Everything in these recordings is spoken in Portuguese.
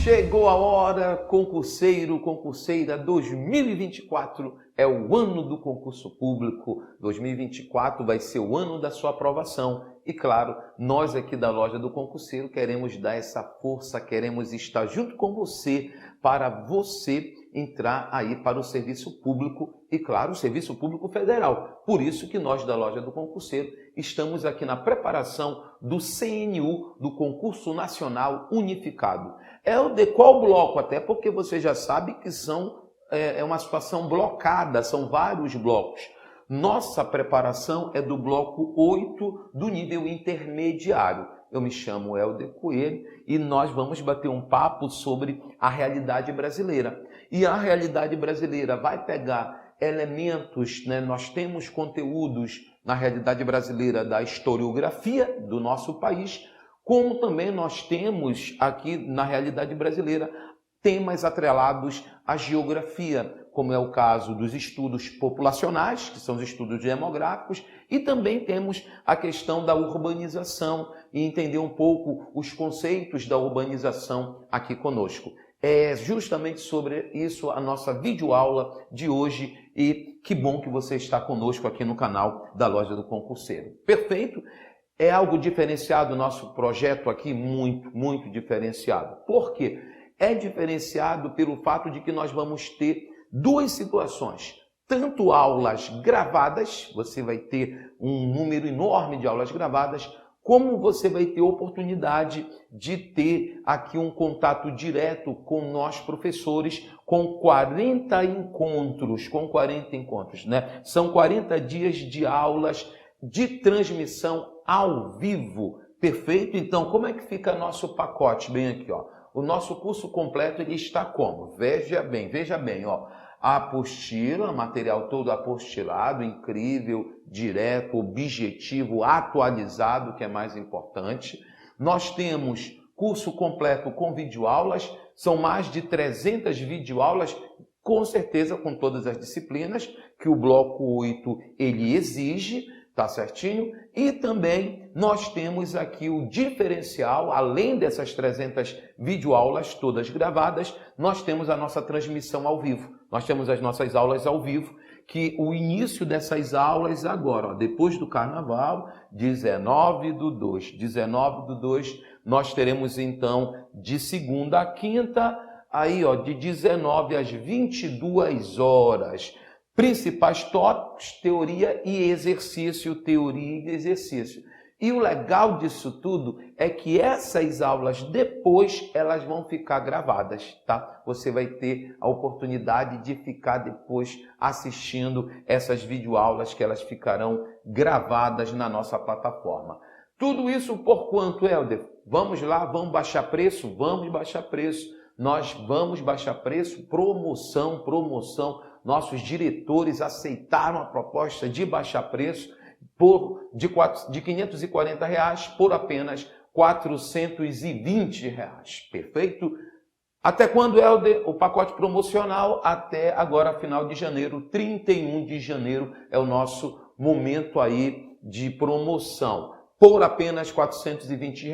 Chegou a hora, concurseiro, concurseira, 2024 é o ano do concurso público, 2024 vai ser o ano da sua aprovação. E claro, nós aqui da Loja do Concurseiro queremos dar essa força, queremos estar junto com você para você entrar aí para o serviço público e claro, o serviço público federal. Por isso que nós da Loja do Concurseiro estamos aqui na preparação do CNU, do Concurso Nacional Unificado. É o de qual bloco? Até porque você já sabe que é uma situação blocada, são vários blocos. Nossa preparação é do bloco 8 do nível intermediário. Eu me chamo Helder Coelho e nós vamos bater um papo sobre a realidade brasileira. E a realidade brasileira vai pegar elementos, né? Nós temos conteúdos na realidade brasileira da historiografia do nosso país, como também nós temos aqui na realidade brasileira temas atrelados à geografia, como é o caso dos estudos populacionais, que são os estudos demográficos, e também temos a questão da urbanização e entender um pouco os conceitos da urbanização aqui conosco. É justamente sobre isso a nossa videoaula de hoje e que bom que você está conosco aqui no canal da Loja do Concurseiro. Perfeito? É algo diferenciado o nosso projeto aqui, muito diferenciado. Por quê? É diferenciado pelo fato de que nós vamos ter duas situações. Tanto aulas gravadas, você vai ter um número enorme de aulas gravadas, como você vai ter oportunidade de ter aqui um contato direto com nós professores, com 40 encontros, né? São 40 dias de aulas de transmissão ao vivo, perfeito? Então, como é que fica nosso pacote? Bem aqui, ó. O nosso curso completo ele está como? Veja bem, ó. A apostila, material todo apostilado, incrível, direto, objetivo, atualizado, que é mais importante. Nós temos curso completo com videoaulas, são mais de 300 videoaulas, com certeza com todas as disciplinas que o bloco 8 ele exige, tá certinho? E também nós temos aqui o diferencial, além dessas 300 videoaulas todas gravadas, nós temos a nossa transmissão ao vivo. Nós temos as nossas aulas ao vivo, que o início dessas aulas agora, ó, depois do Carnaval, 19/2, nós teremos então de segunda a quinta, aí ó, de 19 às 22 horas. Principais tópicos, teoria e exercício. E o legal disso tudo é que essas aulas depois elas vão ficar gravadas, tá? Você vai ter a oportunidade de ficar depois assistindo essas videoaulas que elas ficarão gravadas na nossa plataforma. Tudo isso por quanto, Helder? Vamos lá, vamos baixar preço? Vamos baixar preço. Nós vamos baixar preço, promoção. Nossos diretores aceitaram a proposta de baixar preço de R$ 540 por apenas R$ 420. Perfeito? Até quando, Helder? O pacote promocional até agora, final de janeiro, 31 de janeiro é o nosso momento aí de promoção. Por apenas R$ 420,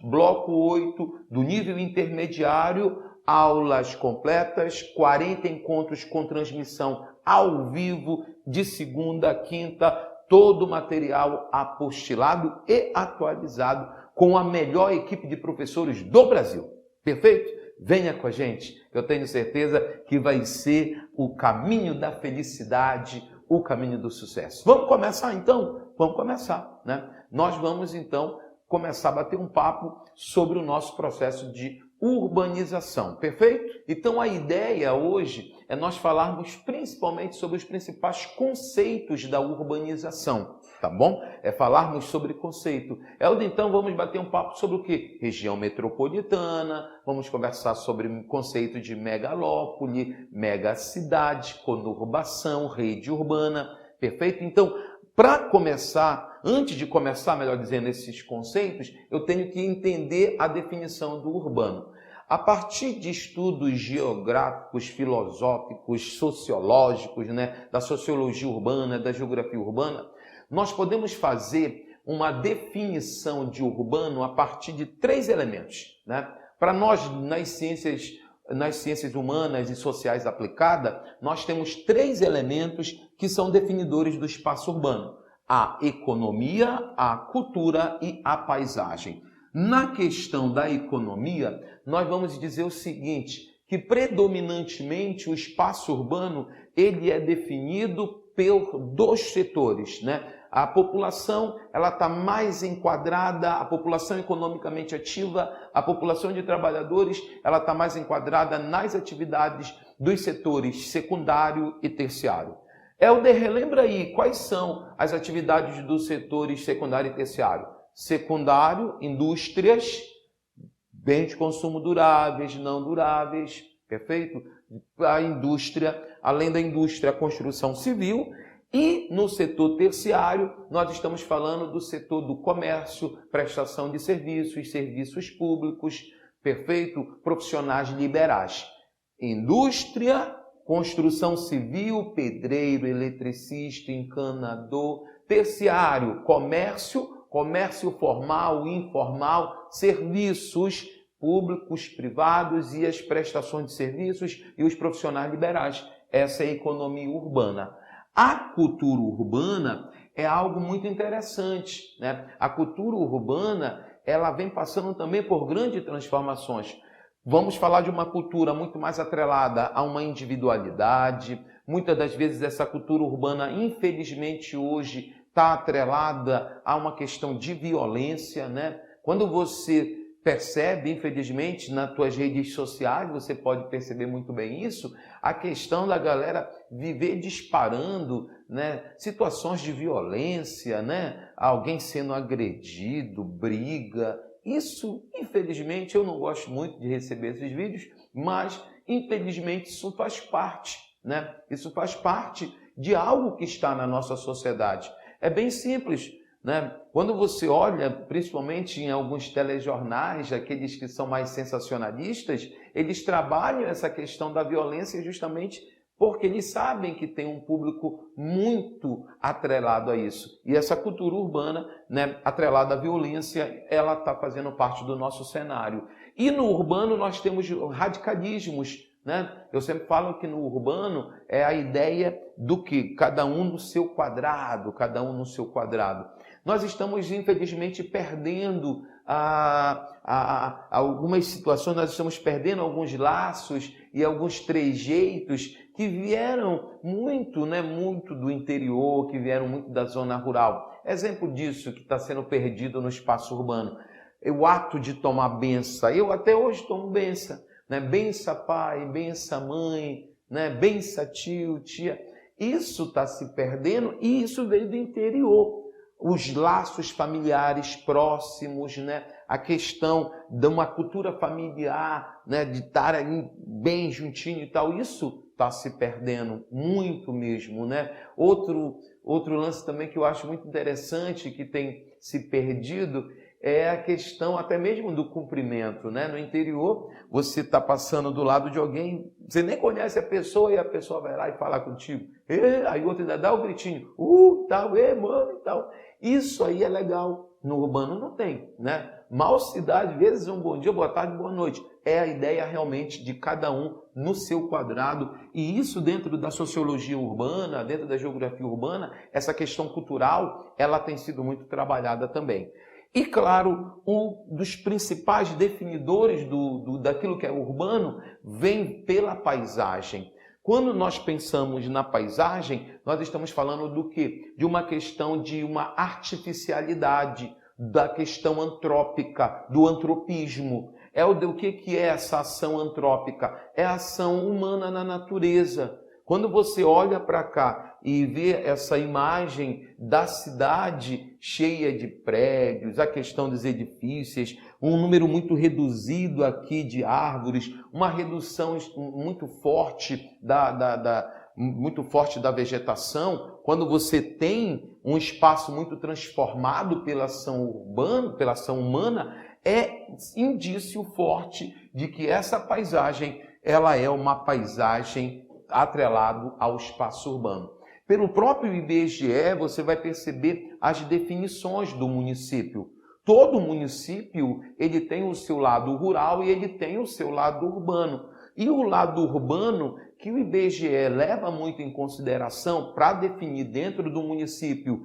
bloco 8 do nível intermediário, aulas completas, 40 encontros com transmissão ao vivo, de segunda a quinta, todo o material apostilado e atualizado com a melhor equipe de professores do Brasil. Perfeito? Venha com a gente, eu tenho certeza que vai ser o caminho da felicidade, o caminho do sucesso. Vamos começar então? Vamos começar, né? Nós vamos então começar a bater um papo sobre o nosso processo de urbanização, perfeito? Então a ideia hoje é nós falarmos principalmente sobre os principais conceitos da urbanização, tá bom? É falarmos sobre conceito. Então vamos bater um papo sobre o quê? Região metropolitana, vamos conversar sobre o conceito de megalópole, megacidade, conurbação, rede urbana, perfeito? Então, para começar, antes de começar, melhor dizendo, esses conceitos, eu tenho que entender a definição do urbano. A partir de estudos geográficos, filosóficos, sociológicos, né, da sociologia urbana, da geografia urbana, nós podemos fazer uma definição de urbano a partir de 3 elementos, né? Para nós, nas ciências humanas e sociais aplicadas, nós temos 3 elementos que são definidores do espaço urbano: a economia, a cultura e a paisagem. Na questão da economia, nós vamos dizer o seguinte, que predominantemente o espaço urbano ele é definido por 2 setores, né? A população ela está mais enquadrada, a população economicamente ativa, a população de trabalhadores ela está mais enquadrada nas atividades dos setores secundário e terciário. Helder, relembra aí quais são as atividades dos setores secundário e terciário? Secundário, indústrias, bens de consumo duráveis, não duráveis, perfeito? A indústria, além da indústria, a construção civil. E no setor terciário, nós estamos falando do setor do comércio, prestação de serviços, serviços públicos, perfeito? Profissionais liberais. Indústria, construção civil, pedreiro, eletricista, encanador. Terciário, comércio formal, informal, serviços públicos, privados e as prestações de serviços e os profissionais liberais. Essa é a economia urbana. A cultura urbana é algo muito interessante, né? A cultura urbana, ela vem passando também por grandes transformações. Vamos falar de uma cultura muito mais atrelada a uma individualidade. Muitas das vezes essa cultura urbana, infelizmente hoje, está atrelada a uma questão de violência, né? Quando você percebe, infelizmente, nas tuas redes sociais, você pode perceber muito bem isso, a questão da galera viver disparando, né, situações de violência, né, alguém sendo agredido, briga. Isso, infelizmente, eu não gosto muito de receber esses vídeos, mas, infelizmente, isso faz parte, né? Isso faz parte de algo que está na nossa sociedade. É bem simples, né? Quando você olha, principalmente em alguns telejornais, aqueles que são mais sensacionalistas, eles trabalham essa questão da violência justamente porque eles sabem que tem um público muito atrelado a isso. E essa cultura urbana, né, atrelada à violência, ela está fazendo parte do nosso cenário. E no urbano nós temos radicalismos, né? Eu sempre falo que no urbano é a ideia do que cada um no seu quadrado, cada um no seu quadrado. Nós estamos, infelizmente, perdendo algumas situações, nós estamos perdendo alguns laços e alguns trejeitos que vieram muito, né, muito do interior, que vieram muito da zona rural. Exemplo disso que está sendo perdido no espaço urbano. O ato de tomar benção. Eu até hoje tomo benção, né? Bença pai, bença mãe, né? Bença tio, tia. Isso está se perdendo e isso veio do interior. Os laços familiares próximos, né? A questão de uma cultura familiar, né? De estar ali bem juntinho e tal, isso está se perdendo muito mesmo, né? Outro lance também que eu acho muito interessante, que tem se perdido, é a questão até mesmo do cumprimento, né? No interior, você está passando do lado de alguém, você nem conhece a pessoa e a pessoa vai lá e fala contigo. Aí o outro ainda dá o gritinho, tal, mano, e tal. Isso aí é legal. No urbano não tem, né? Mal se dá, às vezes, um bom dia, boa tarde, boa noite. É a ideia realmente de cada um no seu quadrado. E isso dentro da sociologia urbana, dentro da geografia urbana, essa questão cultural, ela tem sido muito trabalhada também. E, claro, um dos principais definidores daquilo que é urbano vem pela paisagem. Quando nós pensamos na paisagem, nós estamos falando do quê? De uma questão de uma artificialidade, da questão antrópica, do antropismo. O que é essa ação antrópica? É a ação humana na natureza. Quando você olha para cá e vê essa imagem da cidade cheia de prédios, a questão dos edifícios, um número muito reduzido aqui de árvores, uma redução muito forte muito forte da vegetação, quando você tem um espaço muito transformado pela ação urbana, pela ação humana, é indício forte de que essa paisagem ela é uma paisagem atrelado ao espaço urbano. Pelo próprio IBGE, você vai perceber as definições do município. todo município ele tem o seu lado rural e ele tem o seu lado urbano. E o lado urbano, que o IBGE leva muito em consideração para definir dentro do município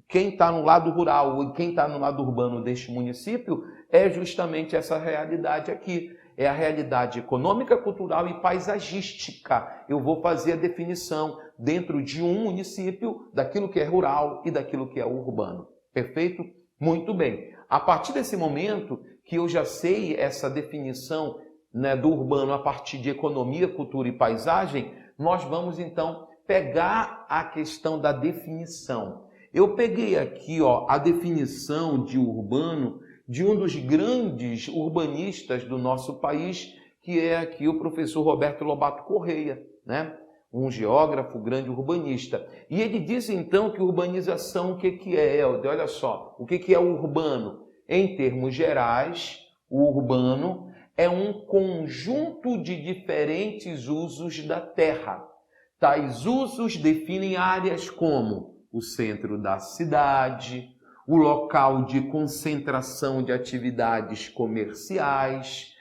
quem está no lado rural e quem está no lado urbano deste município, é justamente essa realidade aqui. É a realidade econômica, cultural e paisagística. Eu vou fazer a definição dentro de um município daquilo que é rural e daquilo que é urbano. Perfeito? Muito bem. A partir desse momento que eu já sei essa definição, né, do urbano a partir de economia, cultura e paisagem, nós vamos então pegar a questão da definição. Eu peguei aqui, a definição de urbano de um dos grandes urbanistas do nosso país, que é aqui o professor Roberto Lobato Correia, né? Um geógrafo, grande urbanista. E ele diz então que urbanização, o que é, Helder? Olha só, o que é o urbano? Em termos gerais, o urbano é um conjunto de diferentes usos da terra. Tais usos definem áreas como o centro da cidade, o local de concentração de atividades comerciais,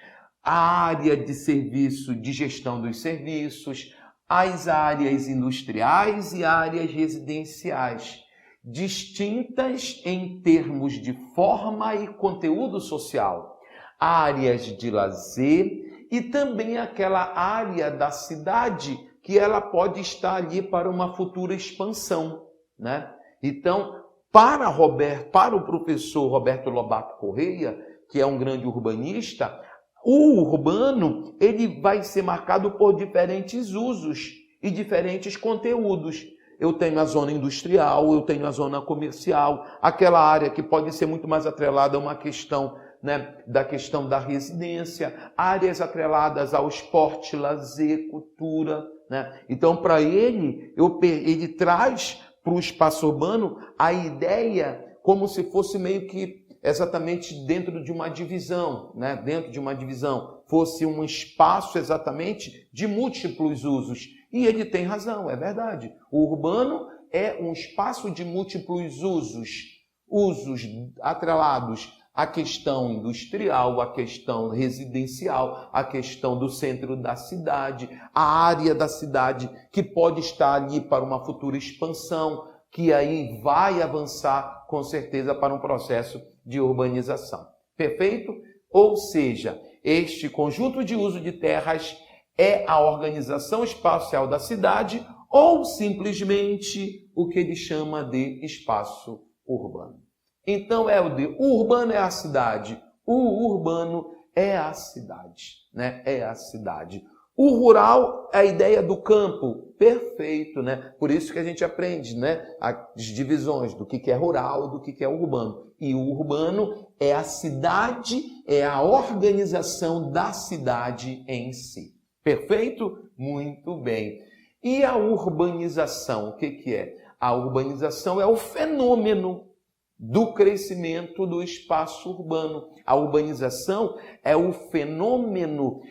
a área de serviço, de gestão dos serviços, as áreas industriais e áreas residenciais, distintas em termos de forma e conteúdo social, áreas de lazer e também aquela área da cidade que ela pode estar ali para uma futura expansão, né? Então, para o professor Roberto Lobato Correia, que é um grande urbanista, o urbano ele vai ser marcado por diferentes usos e diferentes conteúdos. Eu tenho a zona industrial, eu tenho a zona comercial, aquela área que pode ser muito mais atrelada a uma questão, né, da questão da residência, áreas atreladas ao esporte, lazer, cultura, né? Então, para ele traz para o espaço urbano a ideia como se fosse meio que exatamente dentro de uma divisão, né? Dentro de uma divisão, fosse um espaço exatamente de múltiplos usos. E ele tem razão, é verdade. O urbano é um espaço de múltiplos usos atrelados à questão industrial, à questão residencial, à questão do centro da cidade, a área da cidade que pode estar ali para uma futura expansão, que aí vai avançar com certeza para um processo de urbanização. Perfeito? Ou seja, este conjunto de uso de terras é a organização espacial da cidade ou simplesmente o que ele chama de espaço urbano. Então, Helder, o urbano é a cidade, o urbano é a cidade, né? É a cidade. O rural é a ideia do campo, perfeito, né? Por isso que a gente aprende, né, as divisões do que é rural e do que é urbano. E o urbano é a cidade, é a organização da cidade em si. Perfeito? Muito bem. E a urbanização, o que é? A urbanização é o fenômeno do crescimento do espaço urbano. A urbanização é o fenômeno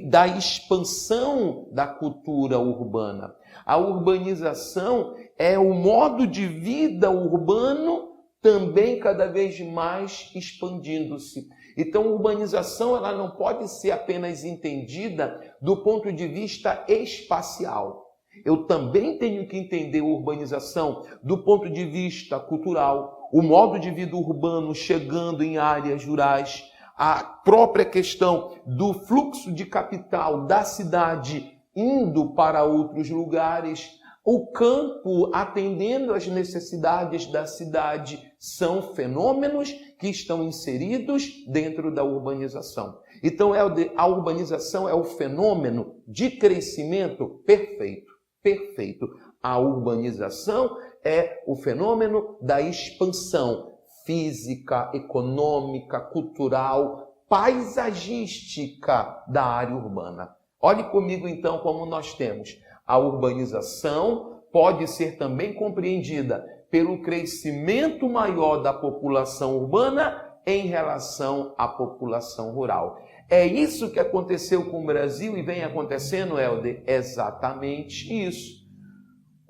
da expansão da cultura urbana. A urbanização é o modo de vida urbano também cada vez mais expandindo-se. Então, a urbanização ela não pode ser apenas entendida do ponto de vista espacial. Eu também tenho que entender a urbanização do ponto de vista cultural, o modo de vida urbano chegando em áreas rurais, a própria questão do fluxo de capital da cidade indo para outros lugares, o campo atendendo às necessidades da cidade, são fenômenos que estão inseridos dentro da urbanização. Então, a urbanização é o fenômeno de crescimento perfeito. Perfeito. A urbanização é o fenômeno da expansão física, econômica, cultural, paisagística da área urbana. Olhe comigo então como nós temos. A urbanização pode ser também compreendida pelo crescimento maior da população urbana em relação à população rural. É isso que aconteceu com o Brasil e vem acontecendo, Helder? Exatamente isso.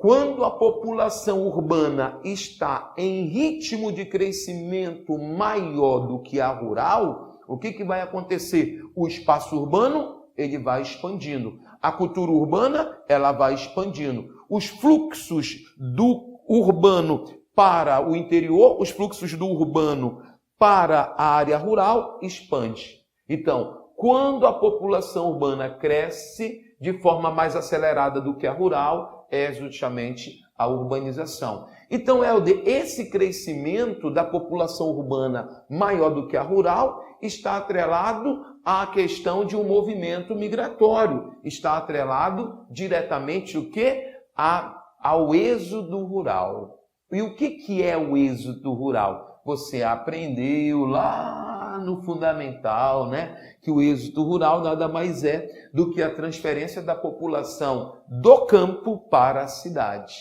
Quando a população urbana está em ritmo de crescimento maior do que a rural, o que vai acontecer? O espaço urbano, ele vai expandindo. A cultura urbana, ela vai expandindo. Os fluxos do urbano para o interior, os fluxos do urbano para a área rural, expande. Então, quando a população urbana cresce de forma mais acelerada do que a rural, é justamente a urbanização. Então, Helder, esse crescimento da população urbana maior do que a rural está atrelado à questão de um movimento migratório. Está atrelado diretamente o quê? Ao êxodo rural. E o que é o êxodo rural? Você aprendeu lá no fundamental, né? Que o êxodo rural nada mais é do que a transferência da população do campo para a cidade.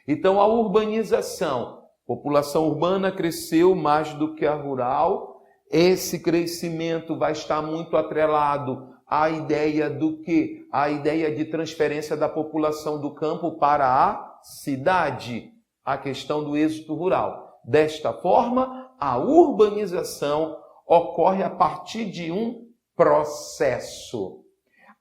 Então, a urbanização, a população urbana cresceu mais do que a rural. Esse crescimento vai estar muito atrelado à ideia do quê? A ideia de transferência da população do campo para a cidade, a questão do êxodo rural. Desta forma, a urbanização ocorre a partir de um processo.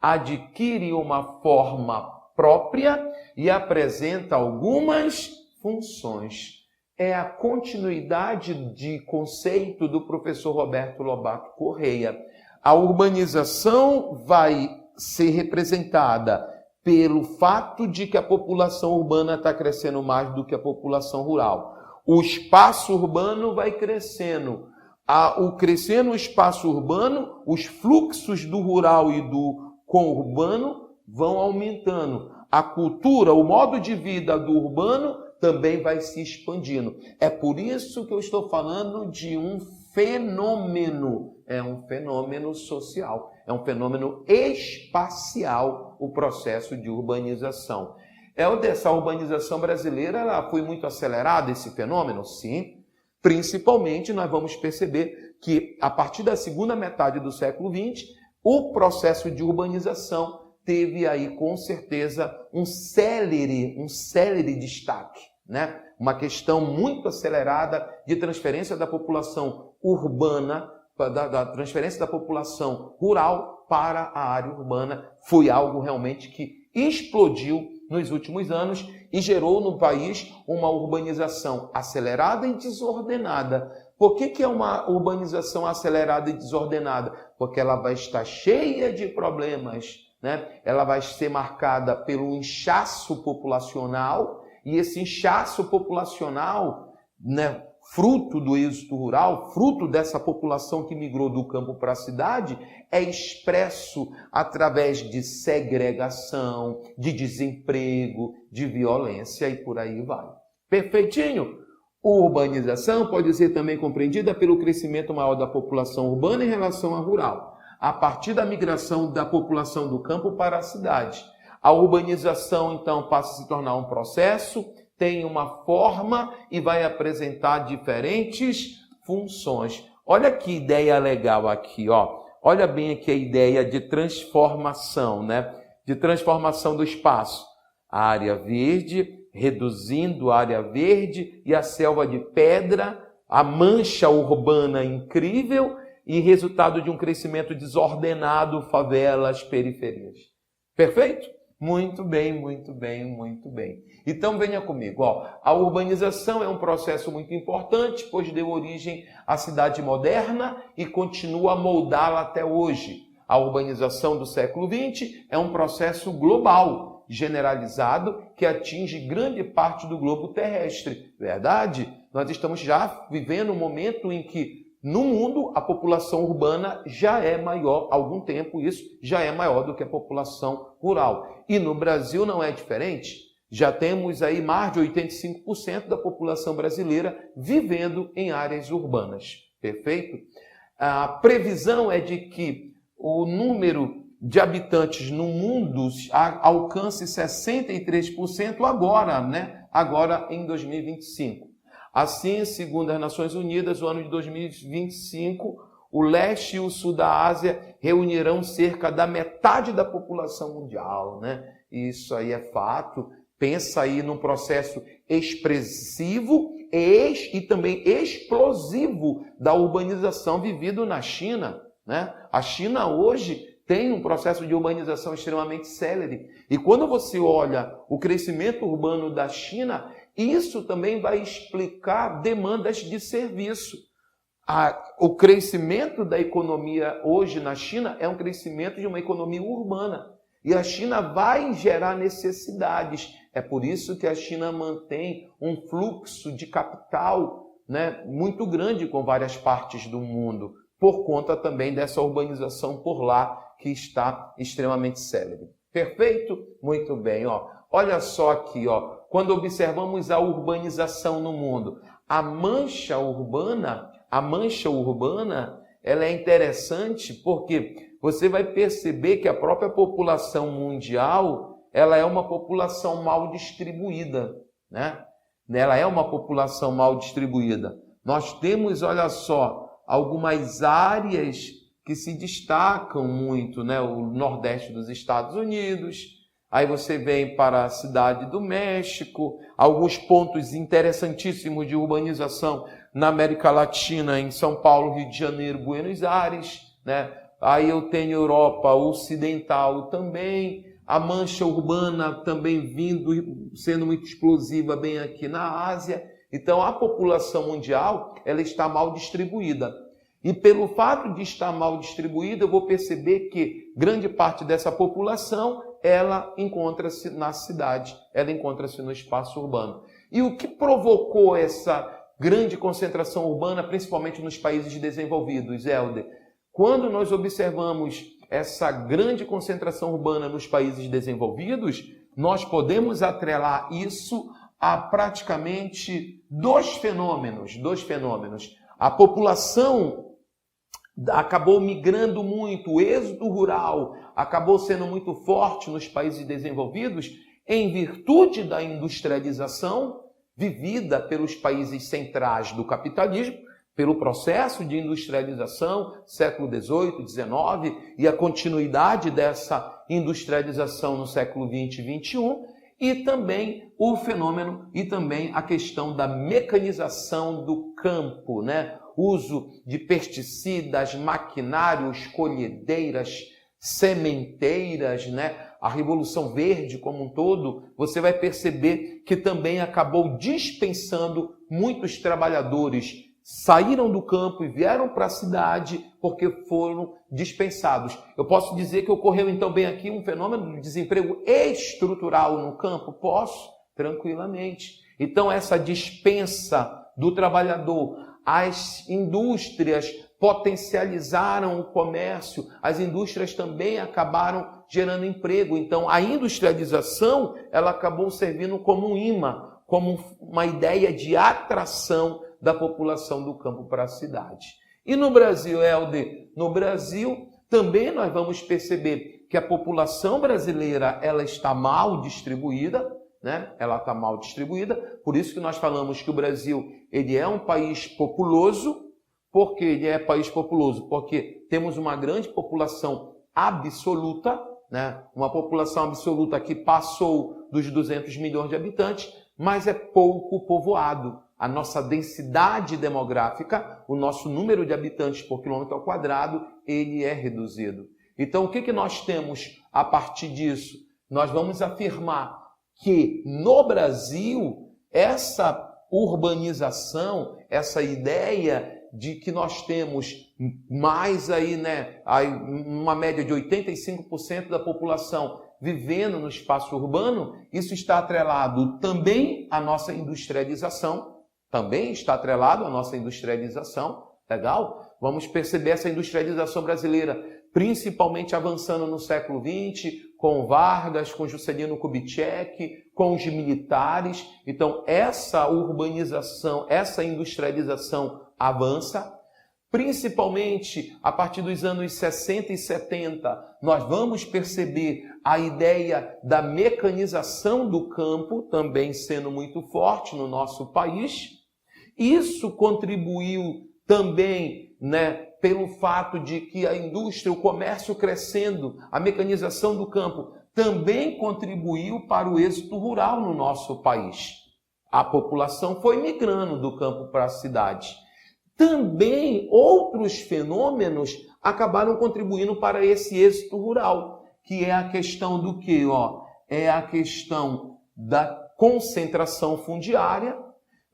Adquire uma forma própria e apresenta algumas funções. É a continuidade de conceito do professor Roberto Lobato Correia. A urbanização vai ser representada pelo fato de que a população urbana está crescendo mais do que a população rural. O espaço urbano vai crescendo. Ao crescer no espaço urbano, os fluxos do rural e do conurbano vão aumentando. A cultura, o modo de vida do urbano também vai se expandindo. É por isso que eu estou falando de um fenômeno. É um fenômeno social, é um fenômeno espacial, o processo de urbanização. Essa urbanização brasileira, ela foi muito acelerada, esse fenômeno? Sim. Principalmente, nós vamos perceber que, a partir da segunda metade do século XX, o processo de urbanização teve aí, com certeza, um célere destaque, né? Uma questão muito acelerada de transferência da população urbana, da transferência da população rural para a área urbana. Foi algo realmente que explodiu nos últimos anos e gerou no país uma urbanização acelerada e desordenada. Por que é uma urbanização acelerada e desordenada? Porque ela vai estar cheia de problemas, né? Ela vai ser marcada pelo inchaço populacional, e esse inchaço populacional, né, fruto do êxodo rural, fruto dessa população que migrou do campo para a cidade, é expresso através de segregação, de desemprego, de violência e por aí vai. Perfeitinho? Urbanização pode ser também compreendida pelo crescimento maior da população urbana em relação à rural, a partir da migração da população do campo para a cidade. A urbanização, então, passa a se tornar um processo, tem uma forma e vai apresentar diferentes funções. Olha que ideia legal aqui, ó. Olha bem aqui a ideia de transformação, né? De transformação do espaço. A área verde, reduzindo a área verde e a selva de pedra, a mancha urbana incrível e resultado de um crescimento desordenado, favelas, periferias. Perfeito? Muito bem, muito bem, muito bem. Então venha comigo, ó. A urbanização é um processo muito importante, pois deu origem à cidade moderna e continua a moldá-la até hoje. A urbanização do século XX é um processo global, generalizado, que atinge grande parte do globo terrestre. Verdade? Nós estamos já vivendo um momento em que no mundo, a população urbana já é maior, há algum tempo isso já é maior do que a população rural. E no Brasil não é diferente. Já temos aí mais de 85% da população brasileira vivendo em áreas urbanas. Perfeito? A previsão é de que o número de habitantes no mundo alcance 63% agora, né? Agora em 2025. Assim, segundo as Nações Unidas, no ano de 2025, o leste e o sul da Ásia reunirão cerca da metade da população mundial, né? Isso aí é fato. Pensa aí num processo expressivo e também explosivo da urbanização vivido na China, né? A China hoje tem um processo de urbanização extremamente célere. E quando você olha o crescimento urbano da China, isso também vai explicar demandas de serviço. O crescimento da economia hoje na China é um crescimento de uma economia urbana. E a China vai gerar necessidades. É por isso que a China mantém um fluxo de capital, né, muito grande com várias partes do mundo, por conta também dessa urbanização por lá, que está extremamente célere. Perfeito? Muito bem. Olha só aqui, quando observamos a urbanização no mundo, a mancha urbana, ela é interessante porque você vai perceber que a própria população mundial, ela é uma população mal distribuída, né? Ela é uma população mal distribuída. Nós temos, olha só, algumas áreas que se destacam muito, né? O Nordeste dos Estados Unidos, aí você vem para a cidade do México, alguns pontos interessantíssimos de urbanização na América Latina, em São Paulo, Rio de Janeiro, Buenos Aires, né? Aí eu tenho Europa Ocidental também, a mancha urbana também sendo muito explosiva bem aqui na Ásia. Então a população mundial, ela está mal distribuída. E pelo fato de estar mal distribuída, eu vou perceber que grande parte dessa população, ela encontra-se na cidade, ela encontra-se no espaço urbano. E o que provocou essa grande concentração urbana, principalmente nos países desenvolvidos, Helder? Quando nós observamos essa grande concentração urbana nos países desenvolvidos, nós podemos atrelar isso a praticamente dois fenômenos. A população acabou migrando muito, o êxodo rural acabou sendo muito forte nos países desenvolvidos em virtude da industrialização vivida pelos países centrais do capitalismo, pelo processo de industrialização, século XVIII, XIX, e a continuidade dessa industrialização no século XX e XXI, e também o fenômeno e também a questão da mecanização do campo, né? Uso de pesticidas, maquinários, colhedeiras, sementeiras, né? A Revolução Verde como um todo, você vai perceber que também acabou dispensando muitos trabalhadores. Saíram do campo e vieram para a cidade porque foram dispensados. Eu posso dizer que ocorreu então bem aqui um fenômeno de desemprego estrutural no campo? Posso, tranquilamente. Então essa dispensa do trabalhador, as indústrias potencializaram o comércio, as indústrias também acabaram gerando emprego. Então a industrialização, ela acabou servindo como um imã, como uma ideia de atração da população do campo para a cidade. E no Brasil, Helder, no Brasil também nós vamos perceber que a população brasileira, ela está mal distribuída, né? Ela está mal distribuída, por isso que nós falamos que o Brasil, ele é um país populoso. Por que ele é país populoso? Porque temos uma grande população absoluta, né? Uma população absoluta que passou dos 200 milhões de habitantes, mas é pouco povoado. A nossa densidade demográfica, o nosso número de habitantes por quilômetro ao quadrado, ele é reduzido. Então, o que nós temos a partir disso? Nós vamos afirmar que no Brasil, essa urbanização, essa ideia de que nós temos mais aí, né, uma média de 85% da população vivendo no espaço urbano, isso está atrelado também à nossa industrialização, legal? Vamos perceber essa industrialização brasileira, principalmente avançando no século XX, com Vargas, com Juscelino Kubitschek, com os militares. Então, essa urbanização, essa industrialização avança, principalmente a partir dos anos 60 e 70, nós vamos perceber a ideia da mecanização do campo também sendo muito forte no nosso país. Isso contribuiu também, né, pelo fato de que a indústria, o comércio crescendo, a mecanização do campo também contribuiu para o êxito rural no nosso país. A população foi migrando do campo para a cidade. Também outros fenômenos acabaram contribuindo para esse êxito rural, que é a questão do quê? É a questão da concentração fundiária.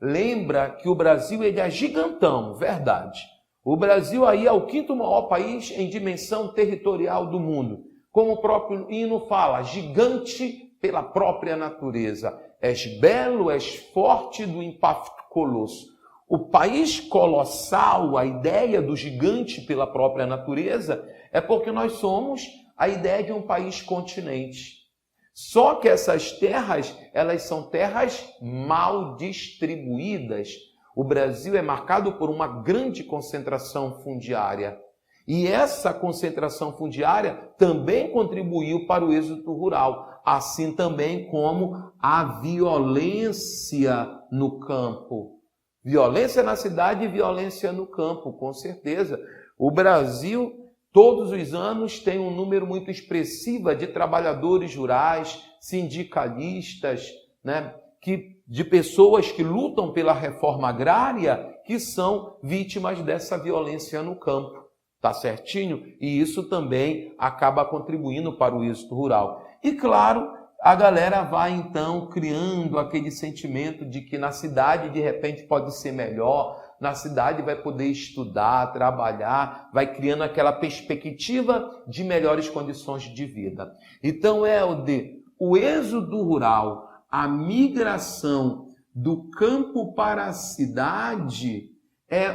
Lembra que o Brasil ele é gigantão, verdade. O Brasil aí é o 5º maior país em dimensão territorial do mundo. Como o próprio hino fala, gigante pela própria natureza. És belo, és forte do impacto colosso. O país colossal, a ideia do gigante pela própria natureza, é porque nós somos a ideia de um país continente. Só que essas terras, elas são terras mal distribuídas. O Brasil é marcado por uma grande concentração fundiária. E essa concentração fundiária também contribuiu para o êxito rural, assim também como a violência no campo. Violência na cidade e violência no campo, com certeza. O Brasil, todos os anos, tem um número muito expressivo de trabalhadores rurais, sindicalistas, de pessoas que lutam pela reforma agrária, que são vítimas dessa violência no campo. Tá certinho? E isso também acaba contribuindo para o êxito rural. E claro, a galera vai então criando aquele sentimento de que na cidade de repente pode ser melhor, na cidade vai poder estudar, trabalhar, vai criando aquela perspectiva de melhores condições de vida. Então, o êxodo rural, a migração do campo para a cidade,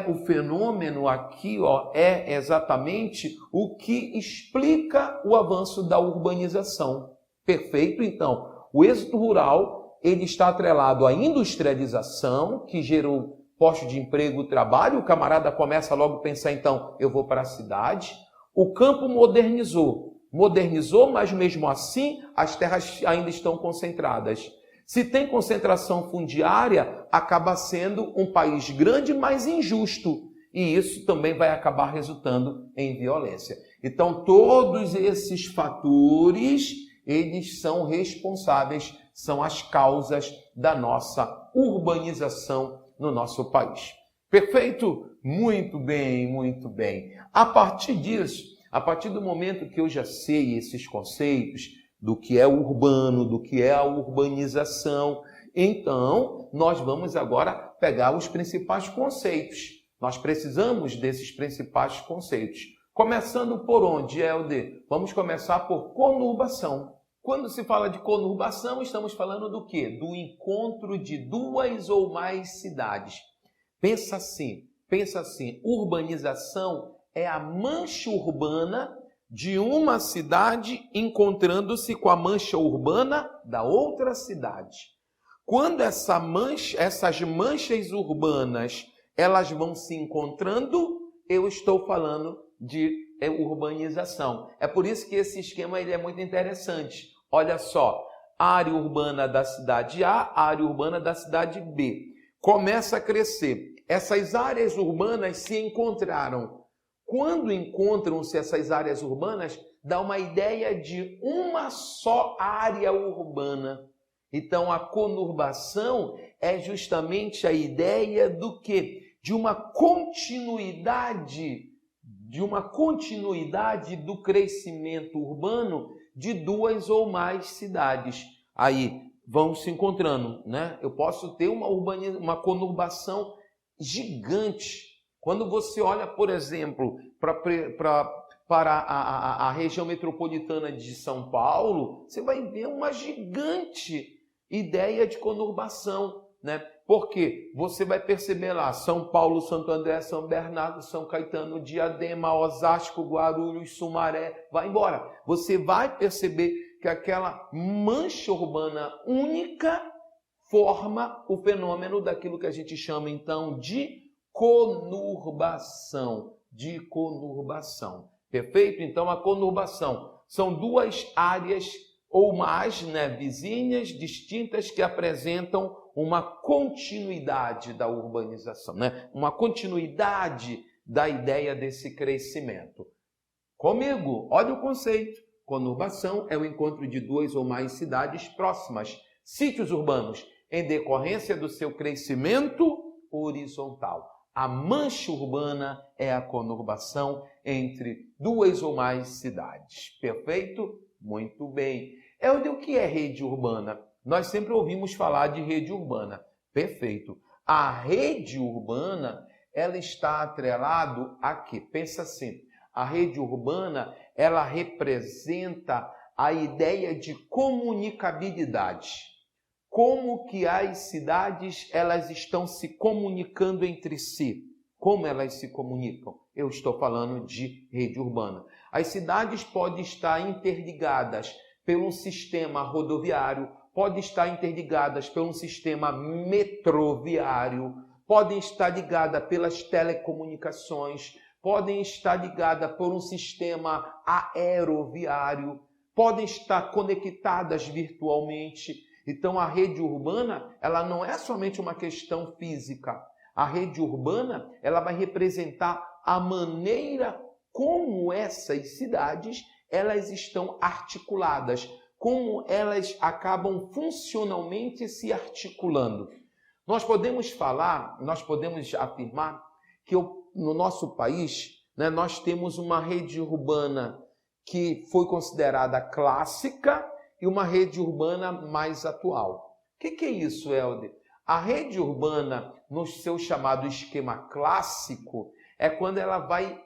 o fenômeno aqui, é exatamente o que explica o avanço da urbanização. Perfeito? Então, o êxito rural, ele está atrelado à industrialização, que gerou posto de emprego, trabalho, o camarada começa logo a pensar, então, eu vou para a cidade. O campo modernizou, mas mesmo assim, as terras ainda estão concentradas. Se tem concentração fundiária, acaba sendo um país grande, mas injusto. E isso também vai acabar resultando em violência. Então, todos esses fatores, eles são responsáveis, são as causas da nossa urbanização no nosso país. Perfeito? Muito bem, muito bem. A partir disso, a partir do momento que eu já sei esses conceitos, do que é o urbano, do que é a urbanização, então nós vamos agora pegar os principais conceitos. Nós precisamos desses principais conceitos. Começando por onde, Helder? Vamos começar por conurbação. Quando se fala de conurbação, estamos falando do quê? Do encontro de duas ou mais cidades. Pensa assim, urbanização é a mancha urbana de uma cidade encontrando-se com a mancha urbana da outra cidade. Quando essas manchas urbanas, elas vão se encontrando, eu estou falando de urbanização. É por isso que esse esquema ele é muito interessante. Olha só, área urbana da cidade A, área urbana da cidade B. Começa a crescer. Essas áreas urbanas se encontraram. Quando encontram-se essas áreas urbanas, dá uma ideia de uma só área urbana. Então, a conurbação é justamente a ideia do quê? De uma continuidade do crescimento urbano de duas ou mais cidades. Aí vão se encontrando, Eu posso ter uma conurbação gigante. Quando você olha, por exemplo, para a região metropolitana de São Paulo, você vai ver uma gigante ideia de conurbação, Porque você vai perceber lá São Paulo, Santo André, São Bernardo, São Caetano, Diadema, Osasco, Guarulhos, Sumaré, vai embora. Você vai perceber que aquela mancha urbana única forma o fenômeno daquilo que a gente chama então de conurbação. Perfeito? Então, a conurbação são duas áreas ou mais, vizinhas, distintas, que apresentam uma continuidade da urbanização, Uma continuidade da ideia desse crescimento. Comigo, olha o conceito. Conurbação é o encontro de duas ou mais cidades próximas, sítios urbanos, em decorrência do seu crescimento horizontal. A mancha urbana é a conurbação entre duas ou mais cidades. Perfeito? Muito bem. O que é rede urbana? Nós sempre ouvimos falar de rede urbana. Perfeito. A rede urbana, ela está atrelado a quê? Pensa assim, a rede urbana, ela representa a ideia de comunicabilidade. Como que as cidades elas estão se comunicando entre si? Como elas se comunicam? Eu estou falando de rede urbana. As cidades podem estar interligadas por um sistema rodoviário, podem estar interligadas por um sistema metroviário, podem estar ligadas pelas telecomunicações, podem estar ligadas por um sistema aeroviário, podem estar conectadas virtualmente. Então, a rede urbana, ela não é somente uma questão física. A rede urbana, ela vai representar a maneira como essas cidades, elas estão articuladas, como elas acabam funcionalmente se articulando. Nós podemos afirmar que no nosso país, né, nós temos uma rede urbana que foi considerada clássica e uma rede urbana mais atual. O que é isso, Helder? A rede urbana, no seu chamado esquema clássico, é quando ela vai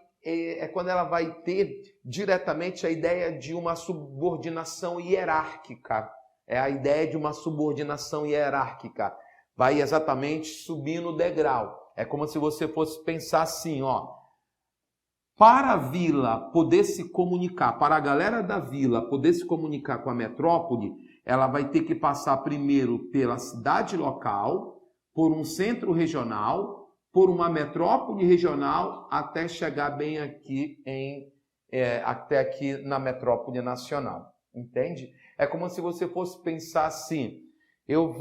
ter diretamente a ideia de uma subordinação hierárquica. É a ideia de uma subordinação hierárquica. Vai exatamente subindo o degrau. É como se você fosse pensar assim, ó. Para a vila poder se comunicar, para a galera da vila poder se comunicar com a metrópole, ela vai ter que passar primeiro pela cidade local, por um centro regional, por uma metrópole regional, até chegar bem aqui até aqui na metrópole nacional. Entende? É como se você fosse pensar assim, eu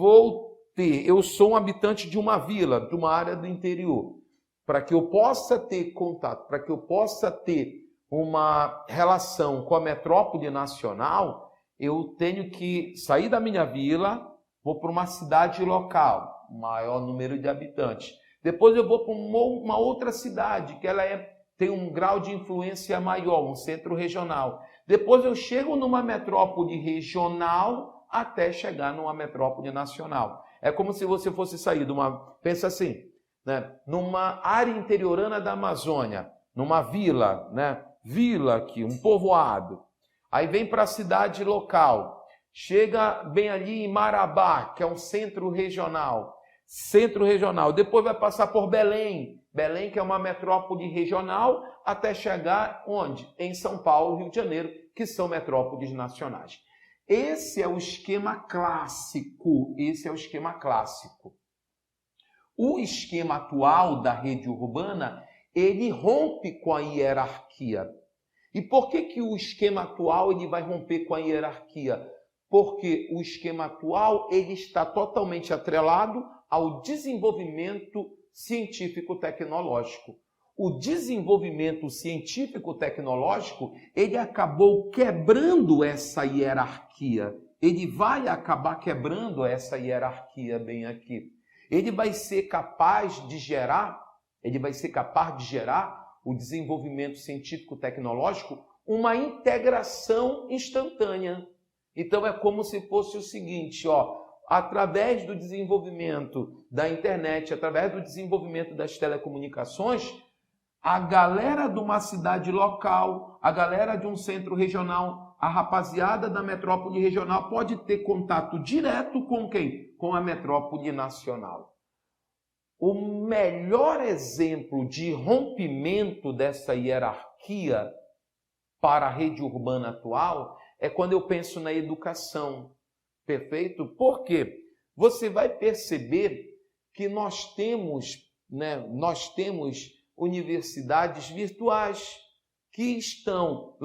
sou um habitante de uma vila, de uma área do interior. Para que eu possa ter contato, para que eu possa ter uma relação com a metrópole nacional, eu tenho que sair da minha vila, vou para uma cidade local, maior número de habitantes. Depois eu vou para uma outra cidade, que ela tem um grau de influência maior, um centro regional. Depois eu chego numa metrópole regional até chegar numa metrópole nacional. É como se você fosse sair de pensa assim, né? Numa área interiorana da Amazônia, numa vila, né? Vila aqui, um povoado. Aí vem para a cidade local, chega bem ali em Marabá, que é um centro regional. Depois vai passar por Belém, que é uma metrópole regional, até chegar onde? Em São Paulo, Rio de Janeiro, que são metrópoles nacionais. Esse é o esquema clássico. O esquema atual da rede urbana, ele rompe com a hierarquia. E por que o esquema atual ele vai romper com a hierarquia? Porque o esquema atual ele está totalmente atrelado ao desenvolvimento científico-tecnológico. O desenvolvimento científico-tecnológico, ele acabou quebrando essa hierarquia. Ele vai acabar quebrando essa hierarquia bem aqui. Ele vai ser capaz de gerar o desenvolvimento científico-tecnológico uma integração instantânea. Então é como se fosse o seguinte, ó, através do desenvolvimento da internet, através do desenvolvimento das telecomunicações, a galera de uma cidade local, a galera de um centro regional, a rapaziada da metrópole regional pode ter contato direto com quem? Com a metrópole nacional. O melhor exemplo de rompimento dessa hierarquia para a rede urbana atual é quando eu penso na educação. Perfeito? Por quê? Você vai perceber que nós temos universidades virtuais que são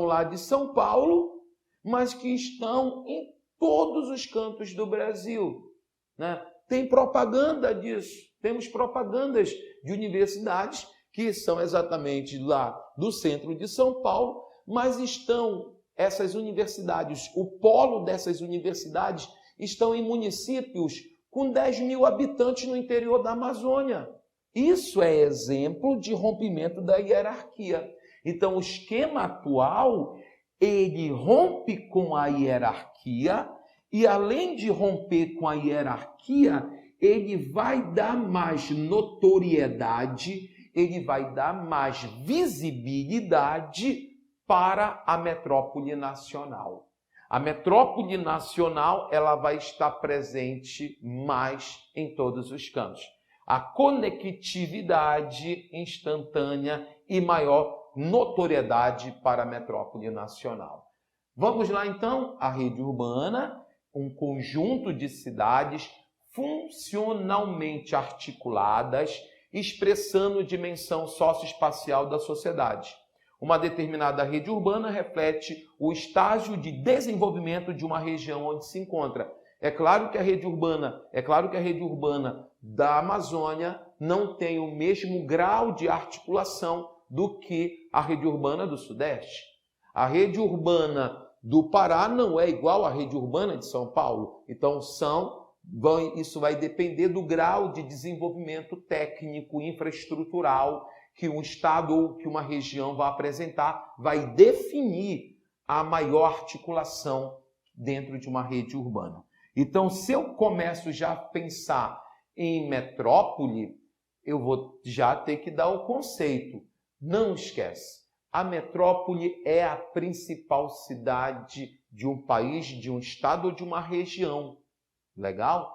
lá de São Paulo, mas que estão em todos os cantos do Brasil, né? Tem propaganda disso. Temos propagandas de universidades que são exatamente lá do centro de São Paulo, mas estão essas universidades, o polo dessas universidades estão em municípios com 10 mil habitantes no interior da Amazônia. Isso é exemplo de rompimento da hierarquia. Então, o esquema atual, ele rompe com a hierarquia e, além de romper com a hierarquia, ele vai dar mais notoriedade, ele vai dar mais visibilidade para a metrópole nacional. A metrópole nacional, ela vai estar presente mais em todos os cantos. A conectividade instantânea e maior notoriedade para a metrópole nacional. Vamos lá então, a rede urbana, um conjunto de cidades funcionalmente articuladas, expressando dimensão socioespacial da sociedade. Uma determinada rede urbana reflete o estágio de desenvolvimento de uma região onde se encontra. É claro que a rede urbana da Amazônia não tem o mesmo grau de articulação do que a rede urbana do Sudeste. A rede urbana do Pará não é igual à rede urbana de São Paulo. Então, isso vai depender do grau de desenvolvimento técnico, infraestrutural que um estado ou que uma região vai apresentar, vai definir a maior articulação dentro de uma rede urbana. Então, se eu começo já a pensar em metrópole, eu vou já ter que dar o conceito. Não esquece, a metrópole é a principal cidade de um país, de um estado ou de uma região. Legal?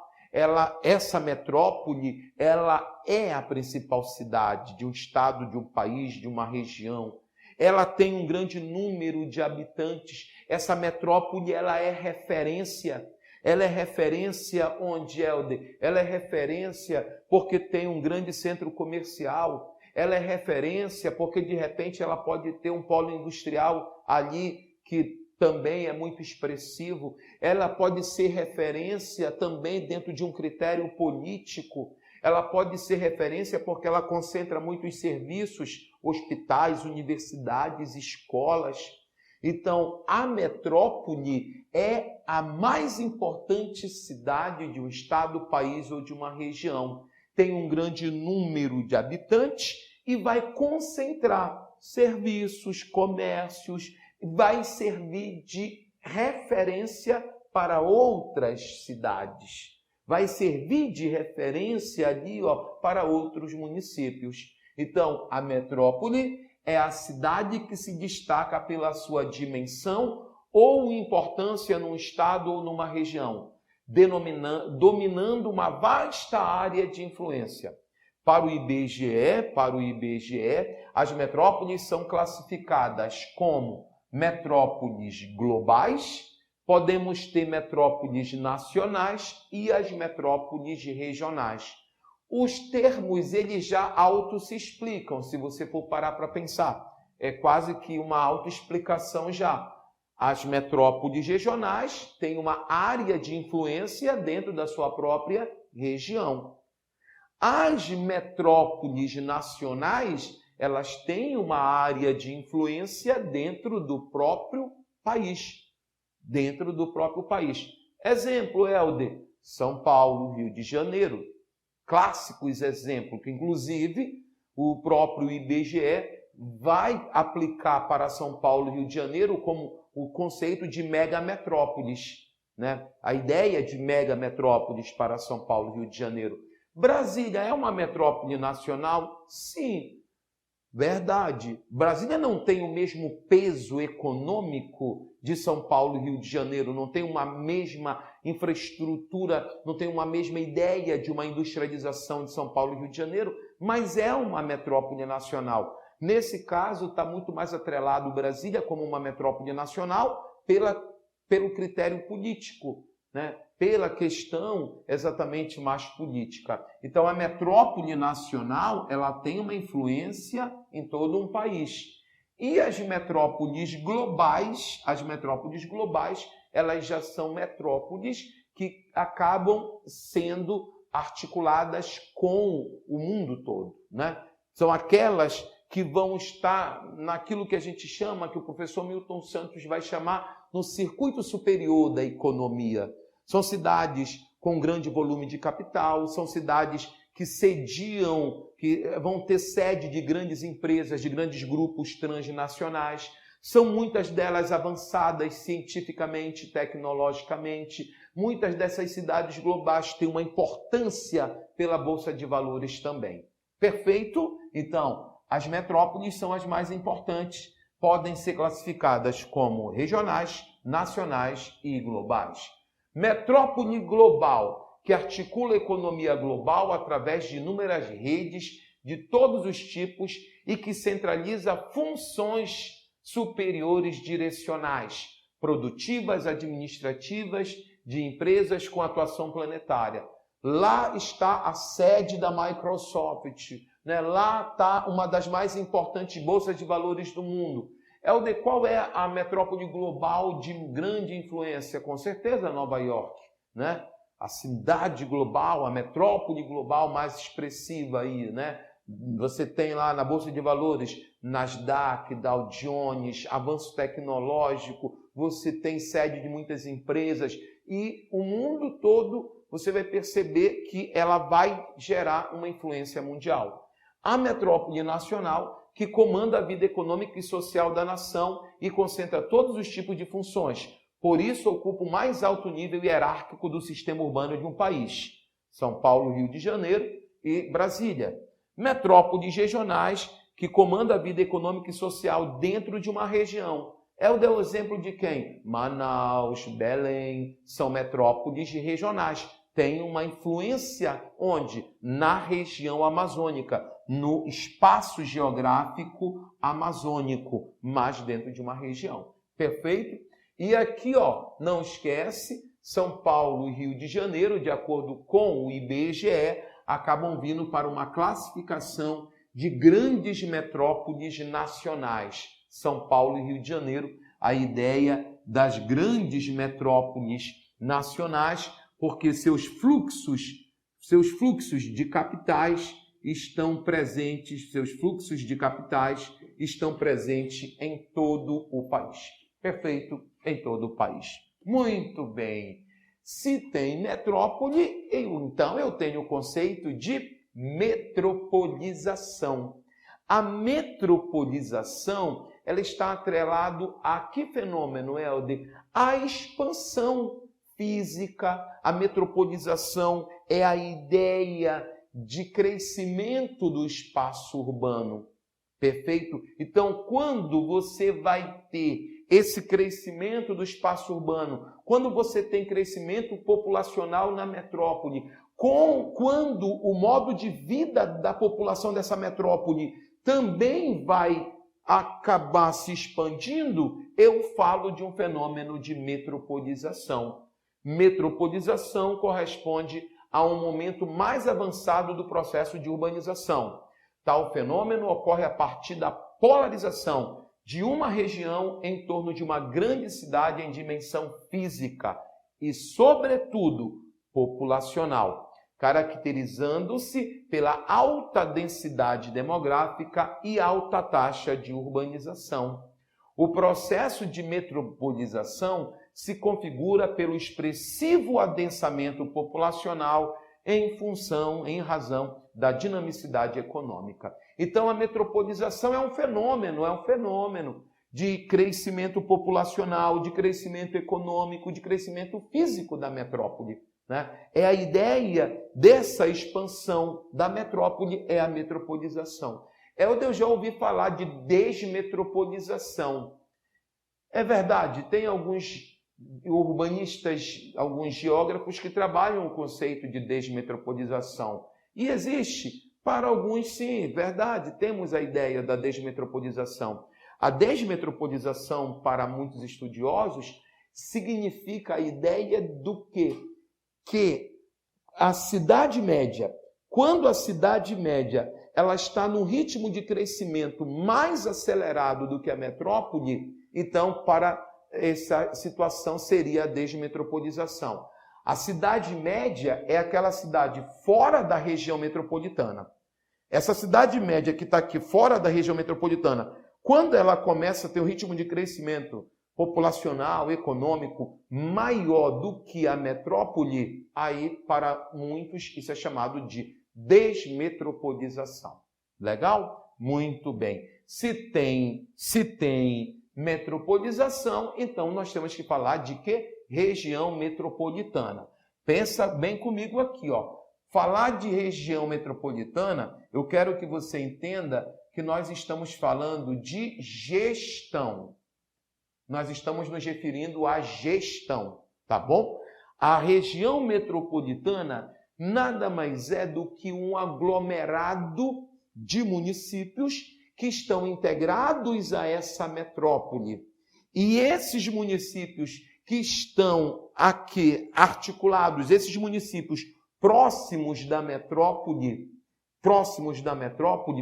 Essa metrópole, ela é a principal cidade de um estado, de um país, de uma região. Ela tem um grande número de habitantes. Essa metrópole, ela é referência. Ela é referência onde, Helder? Ela é referência porque tem um grande centro comercial. Ela é referência porque, de repente, ela pode ter um polo industrial ali que também é muito expressivo. Ela pode ser referência também dentro de um critério político. Ela pode ser referência porque ela concentra muitos serviços, hospitais, universidades, escolas. Então, a metrópole é a mais importante cidade de um estado, país ou de uma região. Tem um grande número de habitantes e vai concentrar serviços, comércios, vai servir de referência para outras cidades. Vai servir de referência ali, para outros municípios. Então, a metrópole é a cidade que se destaca pela sua dimensão ou importância num estado ou numa região, dominando uma vasta área de influência. Para o IBGE, as metrópoles são classificadas como metrópoles globais, podemos ter metrópoles nacionais e as metrópoles regionais. Os termos, eles já se explicam, se você for parar para pensar. É quase que uma autoexplicação já. As metrópoles regionais têm uma área de influência dentro da sua própria região. As metrópoles nacionais, elas têm uma área de influência dentro do próprio país. Exemplo, Helder, São Paulo, Rio de Janeiro. Clássicos exemplos, que inclusive o próprio IBGE vai aplicar para São Paulo e Rio de Janeiro como o conceito de megametrópoles, né? A ideia de megametrópoles para São Paulo e Rio de Janeiro. Brasília é uma metrópole nacional? Sim, verdade. Brasília não tem o mesmo peso econômico de São Paulo e Rio de Janeiro, não tem uma mesma infraestrutura, não tem uma mesma ideia de uma industrialização de São Paulo e Rio de Janeiro, mas é uma metrópole nacional. Nesse caso, está muito mais atrelado Brasília como uma metrópole nacional pelo critério político, né? Pela questão exatamente mais política. Então, a metrópole nacional, ela tem uma influência em todo um país. E as metrópoles globais, elas já são metrópoles que acabam sendo articuladas com o mundo todo, né? São aquelas que vão estar naquilo que a gente chama, que o professor Milton Santos vai chamar, no circuito superior da economia. São cidades com grande volume de capital, são cidades que sediam, que vão ter sede de grandes empresas, de grandes grupos transnacionais. São muitas delas avançadas cientificamente, tecnologicamente. Muitas dessas cidades globais têm uma importância pela Bolsa de Valores também. Perfeito? Então, as metrópoles são as mais importantes. Podem ser classificadas como regionais, nacionais e globais. Metrópole global, que articula a economia global através de inúmeras redes de todos os tipos e que centraliza funções superiores direcionais, produtivas, administrativas, de empresas com atuação planetária. Lá está a sede da Microsoft, né? Lá está uma das mais importantes bolsas de valores do mundo. Qual é a metrópole global de grande influência? Com certeza Nova York, né? A cidade global, a metrópole global mais expressiva aí, né? Você tem lá na Bolsa de Valores, Nasdaq, Dow Jones, avanço tecnológico, você tem sede de muitas empresas e o mundo todo você vai perceber que ela vai gerar uma influência mundial. A metrópole nacional, que comanda a vida econômica e social da nação e concentra todos os tipos de funções. Por isso, ocupa o mais alto nível hierárquico do sistema urbano de um país. São Paulo, Rio de Janeiro e Brasília. Metrópoles regionais, que comanda a vida econômica e social dentro de uma região. O exemplo de quem? Manaus, Belém, são metrópoles regionais. Tem uma influência onde? Na região amazônica, no espaço geográfico amazônico, mas dentro de uma região. Perfeito? E aqui, ó, não esquece, São Paulo e Rio de Janeiro, de acordo com o IBGE, acabam vindo para uma classificação de grandes metrópoles nacionais. São Paulo e Rio de Janeiro, a ideia das grandes metrópoles nacionais, porque seus fluxos de capitais estão presentes, em todo o país. Perfeito? Em todo o país. Muito bem. Se tem metrópole, então eu tenho o conceito de metropolização. A metropolização, ela está atrelado a que fenômeno, Helder? A expansão física. A metropolização é a ideia de crescimento do espaço urbano. Perfeito? Então, quando você vai ter esse crescimento do espaço urbano, quando você tem crescimento populacional na metrópole, quando o modo de vida da população dessa metrópole também vai acabar se expandindo, eu falo de um fenômeno de metropolização. Metropolização corresponde a um momento mais avançado do processo de urbanização. Tal fenômeno ocorre a partir da polarização de uma região em torno de uma grande cidade em dimensão física e, sobretudo, populacional, caracterizando-se pela alta densidade demográfica e alta taxa de urbanização. O processo de metropolização se configura pelo expressivo adensamento populacional em razão da dinamicidade econômica. Então, a metropolização é um fenômeno de crescimento populacional, de crescimento econômico, de crescimento físico da metrópole, né? É a ideia dessa expansão da metrópole, é a metropolização. Eu já ouvi falar de desmetropolização. É verdade, tem alguns urbanistas, alguns geógrafos que trabalham o conceito de desmetropolização. E existe, para alguns sim, verdade, temos a ideia da desmetropolização. A desmetropolização, para muitos estudiosos, significa a ideia do quê? Que a cidade média, quando a cidade média ela está num ritmo de crescimento mais acelerado do que a metrópole, então, para essa situação seria a desmetropolização. A cidade média é aquela cidade fora da região metropolitana. essa cidade média que está aqui fora da região metropolitana, quando ela começa a ter um ritmo de crescimento populacional, econômico, maior do que a metrópole, aí para muitos isso é chamado de desmetropolização. Legal? Muito bem. Se tem metropolização, então nós temos que falar de quê? Região metropolitana. Pensa bem comigo aqui, ó. Falar de região metropolitana, eu quero que você entenda que nós estamos falando de gestão. Nós estamos nos referindo à gestão, tá bom? A região metropolitana nada mais é do que um aglomerado de municípios que estão integrados a essa metrópole. E esses municípios que estão aqui articulados, esses municípios próximos da metrópole,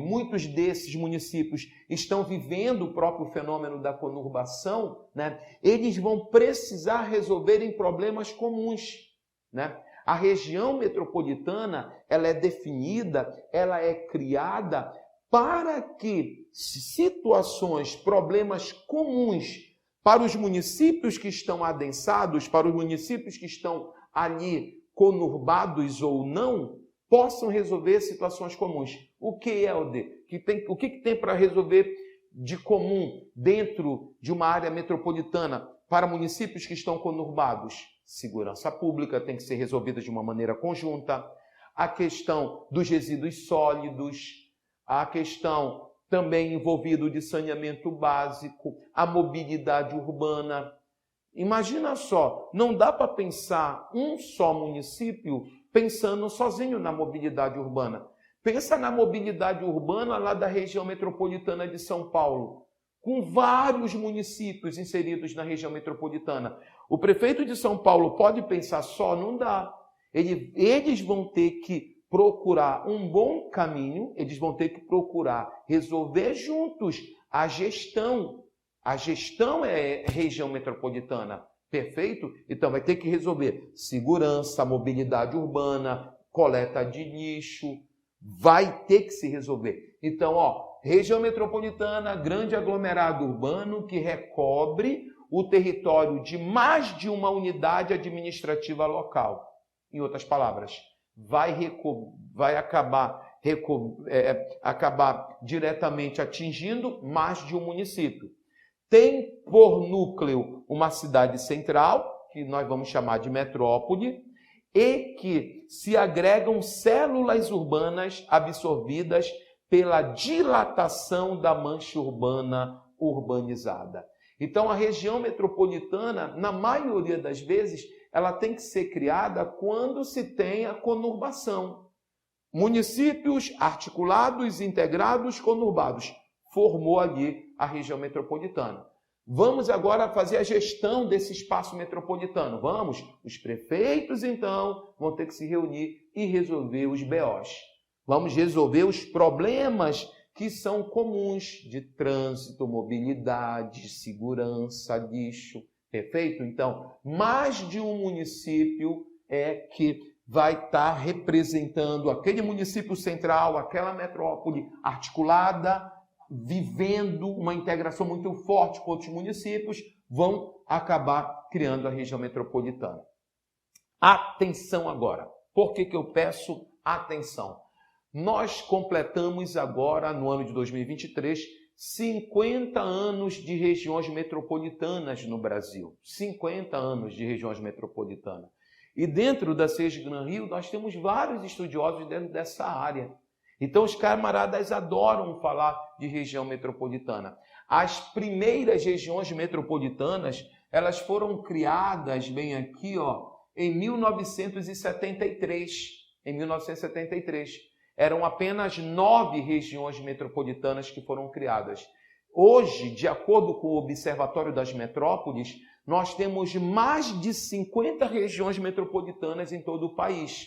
muitos desses municípios estão vivendo o próprio fenômeno da conurbação, né? Eles vão precisar resolverem problemas comuns, né? A região metropolitana, ela é definida, ela é criada para que situações, problemas comuns para os municípios que estão adensados, para os municípios que estão ali conurbados ou não, possam resolver situações comuns. O que é, Alder? O que tem para resolver de comum dentro de uma área metropolitana para municípios que estão conurbados? Segurança pública tem que ser resolvida de uma maneira conjunta, a questão dos resíduos sólidos, a questão também envolvida de saneamento básico, a mobilidade urbana. Imagina só, não dá para pensar um só município pensando sozinho na mobilidade urbana. Pensa na mobilidade urbana lá da região metropolitana de São Paulo, com vários municípios inseridos na região metropolitana. O prefeito de São Paulo pode pensar só? Não dá. Eles vão ter que procurar um bom caminho, eles vão ter que procurar resolver juntos a gestão. A gestão é região metropolitana, perfeito? Então vai ter que resolver segurança, mobilidade urbana, coleta de lixo, vai ter que se resolver. Então, região metropolitana, grande aglomerado urbano que recobre o território de mais de uma unidade administrativa local. Em outras palavras, vai acabar diretamente atingindo mais de um município. Tem por núcleo uma cidade central, que nós vamos chamar de metrópole, e que se agregam células urbanas absorvidas pela dilatação da mancha urbana urbanizada. Então, a região metropolitana, na maioria das vezes, ela tem que ser criada quando se tem a conurbação. Municípios articulados, integrados, conurbados. Formou ali a região metropolitana. Vamos agora fazer a gestão desse espaço metropolitano. Vamos? Os prefeitos, então, vão ter que se reunir e resolver os BOs. Vamos resolver os problemas que são comuns de trânsito, mobilidade, segurança, lixo. Perfeito? Então, mais de um município é que vai estar representando aquele município central, aquela metrópole articulada, vivendo uma integração muito forte com outros municípios, vão acabar criando a região metropolitana. Atenção agora. Por que eu peço atenção? Nós completamos agora, no ano de 2023, 50 anos de regiões metropolitanas no Brasil. 50 anos de regiões metropolitanas. E dentro da SESC Gran Rio, nós temos vários estudiosos dentro dessa área. Então, os camaradas adoram falar de região metropolitana. As primeiras regiões metropolitanas, elas foram criadas, bem aqui, em 1973. Em 1973. Eram apenas 9 regiões metropolitanas que foram criadas. Hoje, de acordo com o Observatório das Metrópoles, nós temos mais de 50 regiões metropolitanas em todo o país.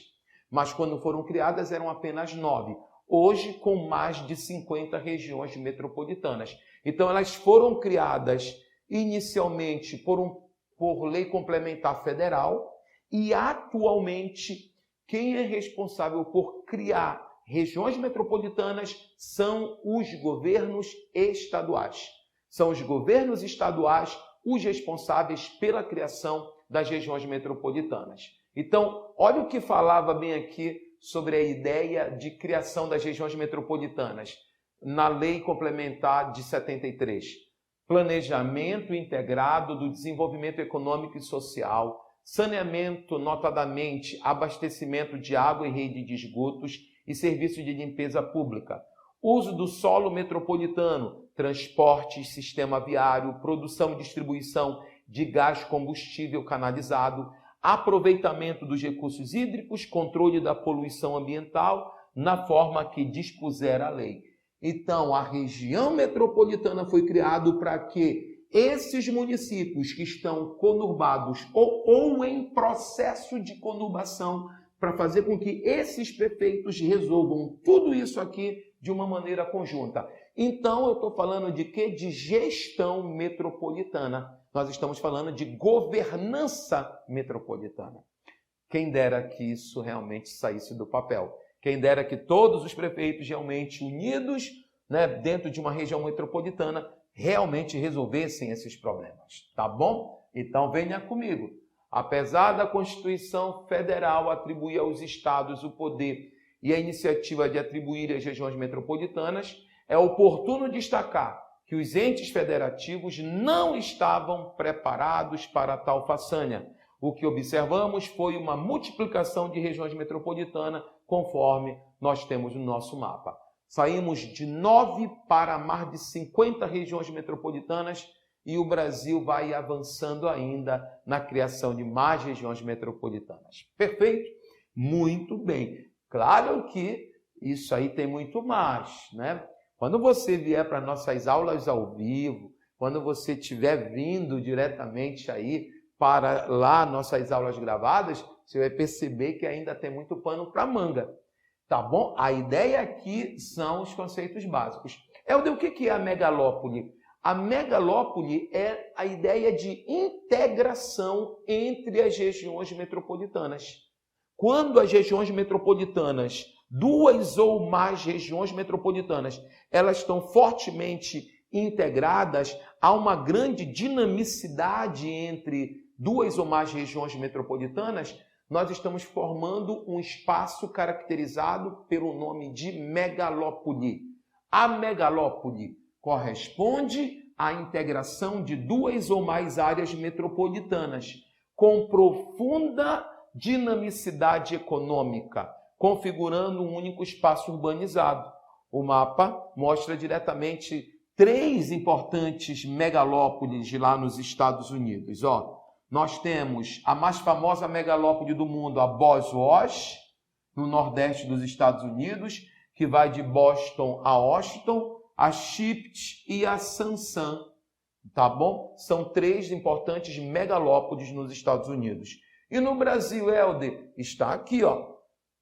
Mas quando foram criadas, eram apenas 9. Hoje, com mais de 50 regiões metropolitanas. Então, elas foram criadas inicialmente por lei complementar federal e, atualmente, quem é responsável por criar regiões metropolitanas são os governos estaduais. São os governos estaduais os responsáveis pela criação das regiões metropolitanas. Então, olha o que falava bem aqui sobre a ideia de criação das regiões metropolitanas na Lei Complementar de 73. Planejamento integrado do desenvolvimento econômico e social, saneamento, notadamente abastecimento de água e rede de esgotos e serviços de limpeza pública, uso do solo metropolitano, transportes, sistema viário, produção e distribuição de gás combustível canalizado, aproveitamento dos recursos hídricos, controle da poluição ambiental, na forma que dispuser a lei. Então, a região metropolitana foi criada para que esses municípios que estão conurbados ou em processo de conurbação, para fazer com que esses prefeitos resolvam tudo isso aqui de uma maneira conjunta. Então, eu estou falando de quê? De gestão metropolitana. Nós estamos falando de governança metropolitana. Quem dera que isso realmente saísse do papel. Quem dera que todos os prefeitos realmente unidos, né, dentro de uma região metropolitana, realmente resolvessem esses problemas. Tá bom? Então, venha comigo. Apesar da Constituição Federal atribuir aos estados o poder e a iniciativa de atribuir às regiões metropolitanas, é oportuno destacar que os entes federativos não estavam preparados para tal façanha. O que observamos foi uma multiplicação de regiões metropolitanas, conforme nós temos no nosso mapa. Saímos de 9 para mais de 50 regiões metropolitanas e o Brasil vai avançando ainda na criação de mais regiões metropolitanas. Perfeito? Muito bem. Claro que isso aí tem muito mais, né? Quando você vier para nossas aulas ao vivo, quando você estiver vindo diretamente aí para lá nossas aulas gravadas, você vai perceber que ainda tem muito pano para manga, tá bom? A ideia aqui são os conceitos básicos. Helder, o que é a megalópole? A megalópole é a ideia de integração entre as regiões metropolitanas. Quando as regiões metropolitanas, duas ou mais regiões metropolitanas, elas estão fortemente integradas, há uma grande dinamicidade entre duas ou mais regiões metropolitanas, nós estamos formando um espaço caracterizado pelo nome de megalópole. A megalópole corresponde à integração de duas ou mais áreas metropolitanas, com profunda dinamicidade econômica, configurando um único espaço urbanizado. O mapa mostra diretamente 3 importantes megalópoles lá nos Estados Unidos. Nós temos a mais famosa megalópole do mundo, a Boston, no nordeste dos Estados Unidos, que vai de Boston a Washington, a Chypt e a Sansan, tá bom? São 3 importantes megalópoles nos Estados Unidos. E no Brasil, Helder, está aqui,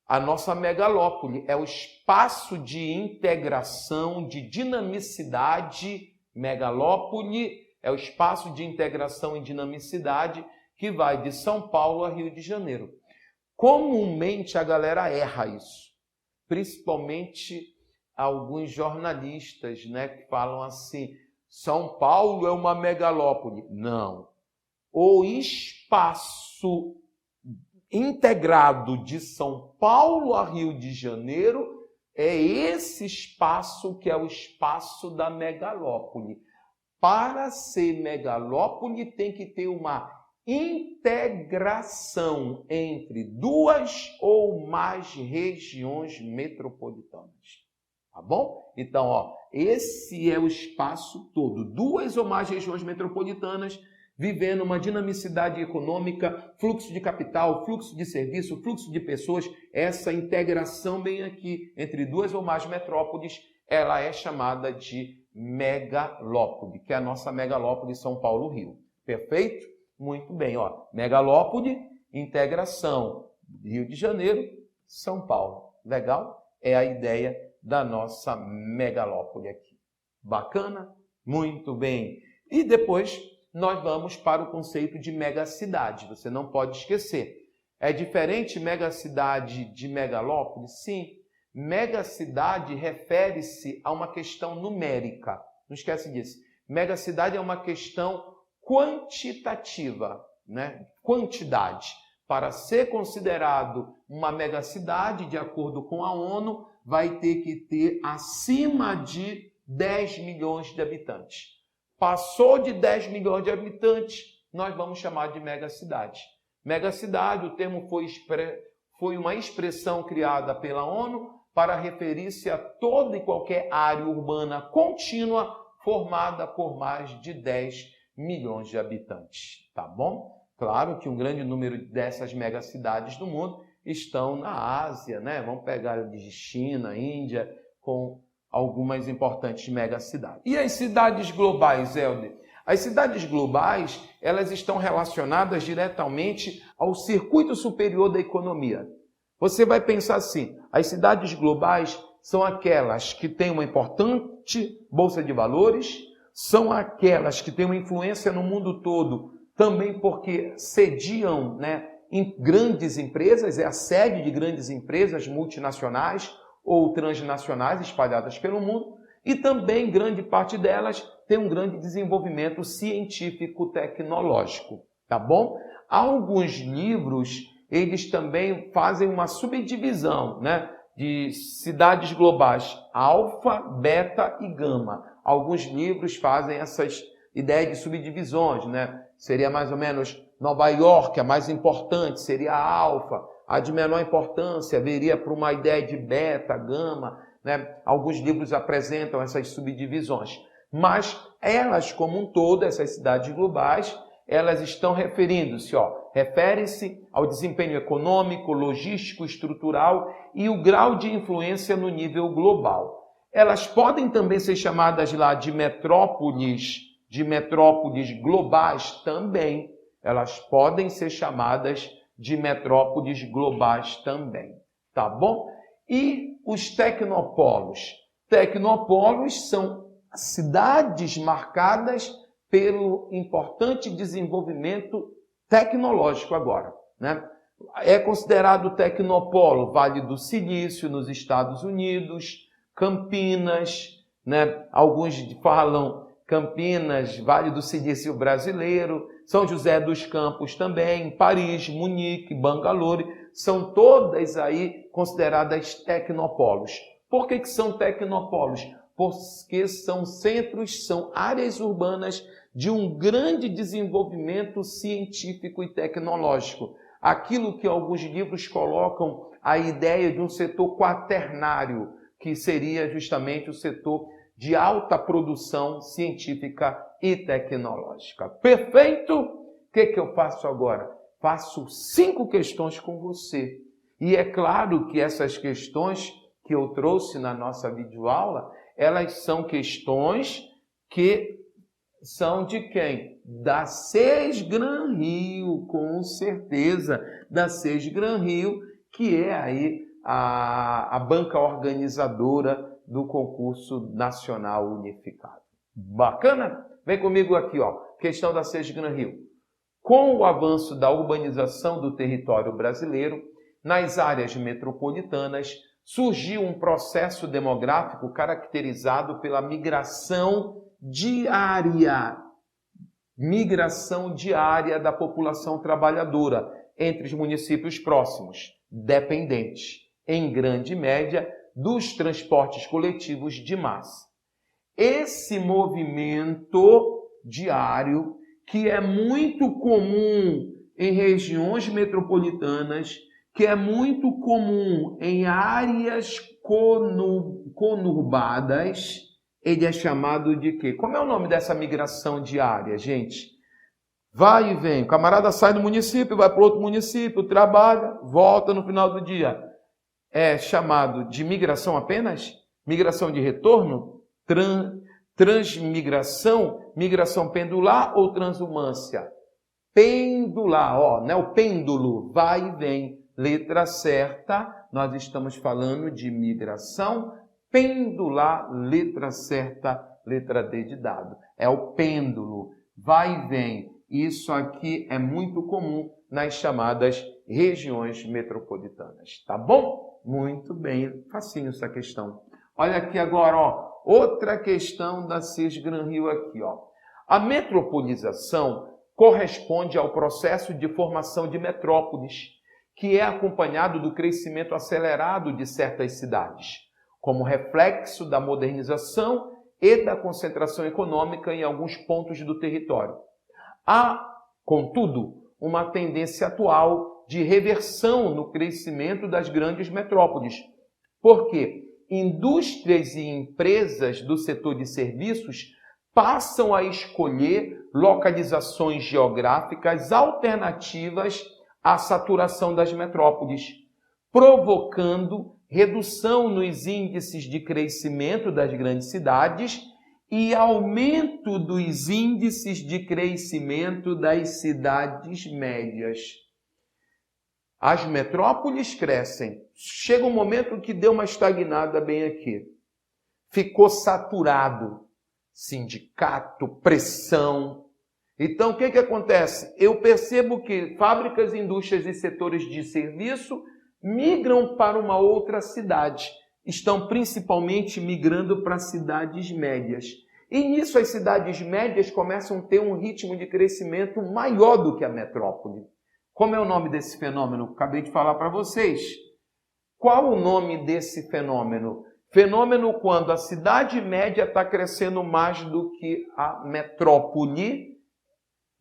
a nossa megalópole. É o espaço de integração, de dinamicidade. Megalópole é o espaço de integração e dinamicidade que vai de São Paulo a Rio de Janeiro. Comumente a galera erra isso, principalmente alguns jornalistas, né, que falam assim, São Paulo é uma megalópole. Não. O espaço integrado de São Paulo a Rio de Janeiro é esse espaço que é o espaço da megalópole. Para ser megalópole tem que ter uma integração entre duas ou mais regiões metropolitanas. Tá bom? Então, esse é o espaço todo. Duas ou mais regiões metropolitanas vivendo uma dinamicidade econômica, fluxo de capital, fluxo de serviço, fluxo de pessoas. Essa integração bem aqui entre duas ou mais metrópoles, ela é chamada de megalópole, que é a nossa megalópole São Paulo-Rio. Perfeito? Muito bem. Megalópole, integração, Rio de Janeiro, São Paulo. Legal? É a ideia da nossa megalópole aqui. Bacana? Muito bem. E depois nós vamos para o conceito de megacidade. Você não pode esquecer. É diferente megacidade de megalópole? Sim. Megacidade refere-se a uma questão numérica. Não esquece disso. Megacidade é uma questão quantitativa, né? Quantidade. Para ser considerado uma megacidade, de acordo com a ONU, vai ter que ter acima de 10 milhões de habitantes. Passou de 10 milhões de habitantes, nós vamos chamar de megacidade. Megacidade, o termo foi uma expressão criada pela ONU para referir-se a toda e qualquer área urbana contínua formada por mais de 10 milhões de habitantes, tá bom? Claro que um grande número dessas megacidades do mundo estão na Ásia, né? Vamos pegar de China, Índia, com algumas importantes megacidades. E as cidades globais, Helder? As cidades globais, elas estão relacionadas diretamente ao circuito superior da economia. Você vai pensar assim, as cidades globais são aquelas que têm uma importante bolsa de valores, são aquelas que têm uma influência no mundo todo, também porque sediam, né, em grandes empresas, é a sede de grandes empresas multinacionais ou transnacionais espalhadas pelo mundo, e também grande parte delas tem um grande desenvolvimento científico-tecnológico, tá bom? Alguns livros, eles também fazem uma subdivisão, né, de cidades globais, alfa, beta e gama. Alguns livros fazem essas ideias de subdivisões, né? Seria mais ou menos Nova York, a mais importante, seria a alfa. A de menor importância viria para uma ideia de beta, gama, né? Alguns livros apresentam essas subdivisões. Mas elas, como um todo, essas cidades globais, elas estão refere-se ao desempenho econômico, logístico, estrutural e o grau de influência no nível global. Elas podem também ser chamadas lá de metrópoles globais também. Elas podem ser chamadas de metrópoles globais também, tá bom? E os tecnopolos? Tecnopolos são cidades marcadas pelo importante desenvolvimento tecnológico agora, né? É considerado tecnopolo Vale do Silício, nos Estados Unidos, Campinas, né? Alguns falam Campinas, Vale do Silício brasileiro, São José dos Campos também, Paris, Munique, Bangalore, são todas aí consideradas tecnopolos. Por que são tecnopolos? Porque são centros, são áreas urbanas de um grande desenvolvimento científico e tecnológico. Aquilo que alguns livros colocam a ideia de um setor quaternário, que seria justamente o setor de alta produção científica e tecnológica. Perfeito? O que eu faço agora? Faço 5 questões com você. E é claro que essas questões que eu trouxe na nossa videoaula, elas são questões que são de quem? Da Sesgran Rio, com certeza, da Sesgran Rio, que é aí a banca organizadora do concurso nacional unificado. Bacana? Vem comigo aqui, ó. Questão da Sesgran Rio. Com o avanço da urbanização do território brasileiro, nas áreas metropolitanas, surgiu um processo demográfico caracterizado pela migração diária da população trabalhadora entre os municípios próximos, dependentes, em grande média, dos transportes coletivos de massa. Esse movimento diário, que é muito comum em regiões metropolitanas, que é muito comum em áreas conurbadas, ele é chamado de quê? Como é o nome dessa migração diária, gente? Vai e vem. O camarada sai do município, vai para outro município, trabalha, volta no final do dia. É chamado de migração apenas? Migração de retorno? Transmigração? Migração pendular ou transumância? Pendular, ó, né? O pêndulo vai e vem. Letra certa, nós estamos falando de migração pendular, letra certa, letra D de dado. É o pêndulo, vai e vem. Isso aqui é muito comum nas chamadas regiões metropolitanas. Tá bom? Muito bem, facinho essa questão. Olha aqui agora, ó, outra questão da Cisgran Rio aqui, ó. A metropolização corresponde ao processo de formação de metrópoles, que é acompanhado do crescimento acelerado de certas cidades, como reflexo da modernização e da concentração econômica em alguns pontos do território. Há, contudo, uma tendência atual de reversão no crescimento das grandes metrópoles, porque indústrias e empresas do setor de serviços passam a escolher localizações geográficas alternativas à saturação das metrópoles, provocando redução nos índices de crescimento das grandes cidades e aumento dos índices de crescimento das cidades médias. As metrópoles crescem. Chega um momento que deu uma estagnada bem aqui. Ficou saturado. Sindicato, pressão. Então, o que acontece? Eu percebo que fábricas, indústrias e setores de serviço migram para uma outra cidade. Estão principalmente migrando para cidades médias. E nisso as cidades médias começam a ter um ritmo de crescimento maior do que a metrópole. Como é o nome desse fenômeno? Acabei de falar para vocês. Qual o nome desse fenômeno? Fenômeno quando a cidade média está crescendo mais do que a metrópole.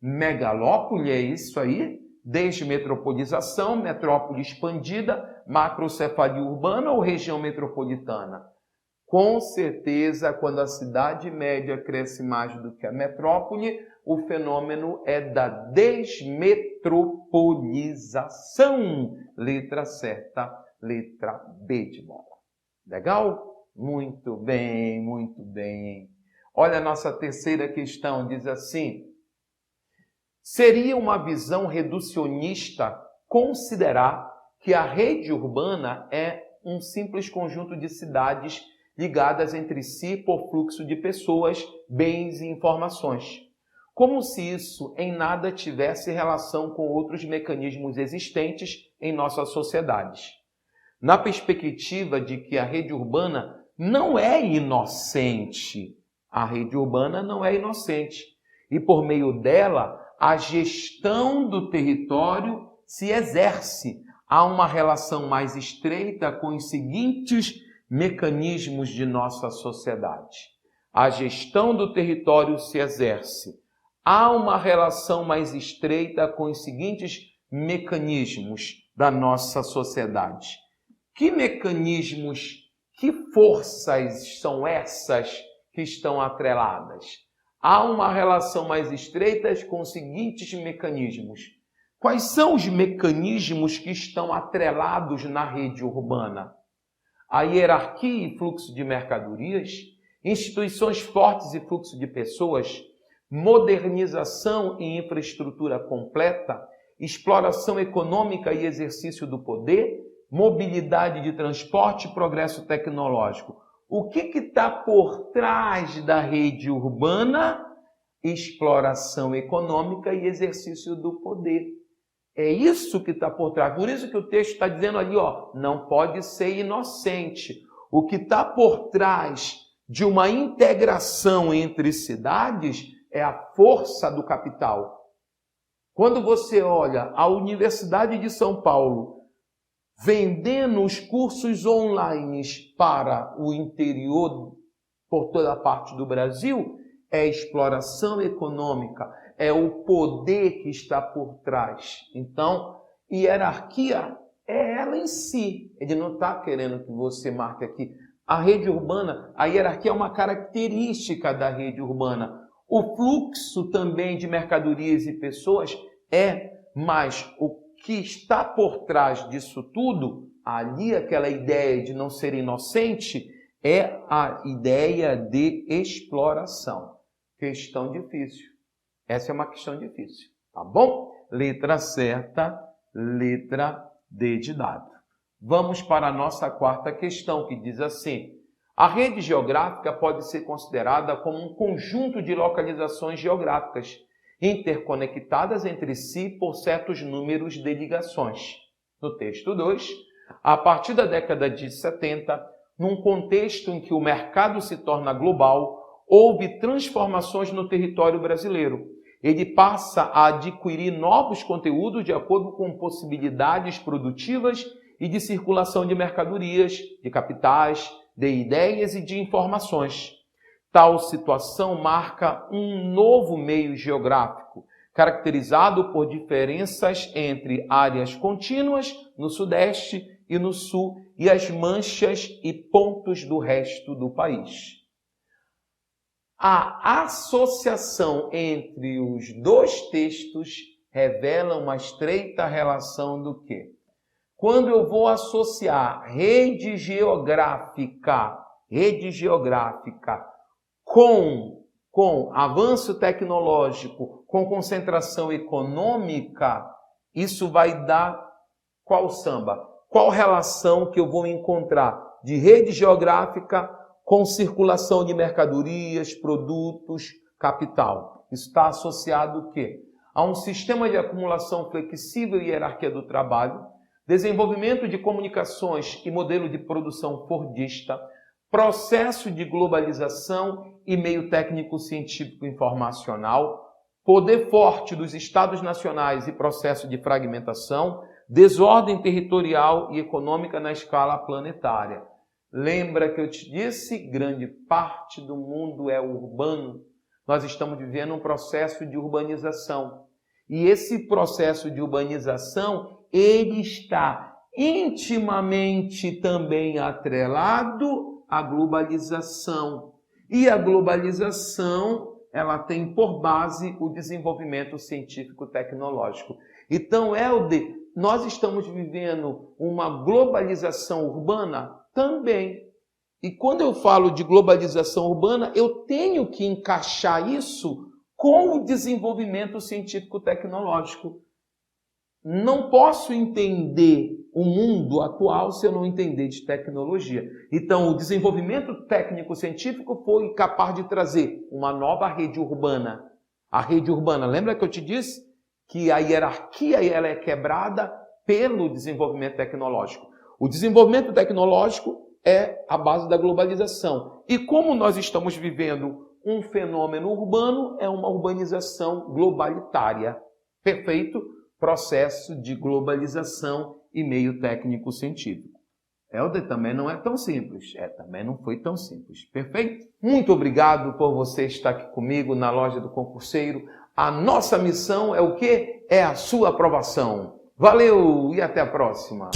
Megalópole, é isso aí? Desmetropolização, metrópole expandida, macrocefalia urbana ou região metropolitana? Com certeza, quando a cidade média cresce mais do que a metrópole, o fenômeno é da desmetropolização. Letra certa, letra B de bola. Legal? Muito bem, muito bem. Olha a nossa terceira questão, diz assim: seria uma visão reducionista considerar que a rede urbana é um simples conjunto de cidades ligadas entre si por fluxo de pessoas, bens e informações, como se isso em nada tivesse relação com outros mecanismos existentes em nossas sociedades. Na perspectiva de que a rede urbana não é inocente, a rede urbana não é inocente, e por meio dela a gestão do território se exerce. Há uma relação mais estreita com os seguintes mecanismos de nossa sociedade. A gestão do território se exerce. Há uma relação mais estreita com os seguintes mecanismos da nossa sociedade. Que mecanismos, que forças são essas que estão atreladas? Há uma relação mais estreita com os seguintes mecanismos. Quais são os mecanismos que estão atrelados na rede urbana? A hierarquia e fluxo de mercadorias, instituições fortes e fluxo de pessoas, modernização e infraestrutura completa, exploração econômica e exercício do poder, mobilidade de transporte e progresso tecnológico. O que está por trás da rede urbana? Exploração econômica e exercício do poder. É isso que está por trás. Por isso que o texto está dizendo ali, ó, não pode ser inocente. O que está por trás de uma integração entre cidades é a força do capital. Quando você olha a Universidade de São Paulo vendendo os cursos online para o interior, por toda a parte do Brasil, é exploração econômica, é o poder que está por trás. Então, hierarquia é ela em si. Ele não está querendo que você marque aqui. A rede urbana, a hierarquia é uma característica da rede urbana. O fluxo também de mercadorias e pessoas mas o que está por trás disso tudo, ali aquela ideia de não ser inocente, é a ideia de exploração. Questão difícil. Essa é uma questão difícil, tá bom? Letra certa, letra D de dado. Vamos para a nossa quarta questão, que diz assim: a rede geográfica pode ser considerada como um conjunto de localizações geográficas interconectadas entre si por certos números de ligações. No texto 2, a partir da década de 70, num contexto em que o mercado se torna global, houve transformações no território brasileiro. Ele passa a adquirir novos conteúdos de acordo com possibilidades produtivas e de circulação de mercadorias, de capitais, de ideias e de informações. Tal situação marca um novo meio geográfico, caracterizado por diferenças entre áreas contínuas no Sudeste e no Sul e as manchas e pontos do resto do país. A associação entre os dois textos revela uma estreita relação do quê? Quando eu vou associar rede geográfica com avanço tecnológico, com concentração econômica, isso vai dar qual samba? Qual relação que eu vou encontrar de rede geográfica com circulação de mercadorias, produtos, capital? Isso está associado o quê? A um sistema de acumulação flexível e hierarquia do trabalho, desenvolvimento de comunicações e modelo de produção fordista, processo de globalização e meio técnico científico informacional, poder forte dos estados nacionais e processo de fragmentação, desordem territorial e econômica na escala planetária. Lembra que eu te disse, grande parte do mundo é urbano. Nós estamos vivendo um processo de urbanização. E esse processo de urbanização, ele está intimamente também atrelado à globalização. E a globalização, ela tem por base o desenvolvimento científico-tecnológico. Então, Helder, nós estamos vivendo uma globalização urbana também. E quando eu falo de globalização urbana, eu tenho que encaixar isso com o desenvolvimento científico-tecnológico. Não posso entender o mundo atual se eu não entender de tecnologia. Então, o desenvolvimento técnico-científico foi capaz de trazer uma nova rede urbana. A rede urbana, lembra que eu te disse que a hierarquia ela é quebrada pelo desenvolvimento tecnológico. O desenvolvimento tecnológico é a base da globalização. E como nós estamos vivendo um fenômeno urbano, é uma urbanização globalitária. Perfeito? Processo de globalização e meio técnico-científico. Helder, também não é tão simples. Também não foi tão simples. Perfeito? Muito obrigado por você estar aqui comigo na Loja do Concurseiro. A nossa missão é o quê? É a sua aprovação. Valeu e até a próxima!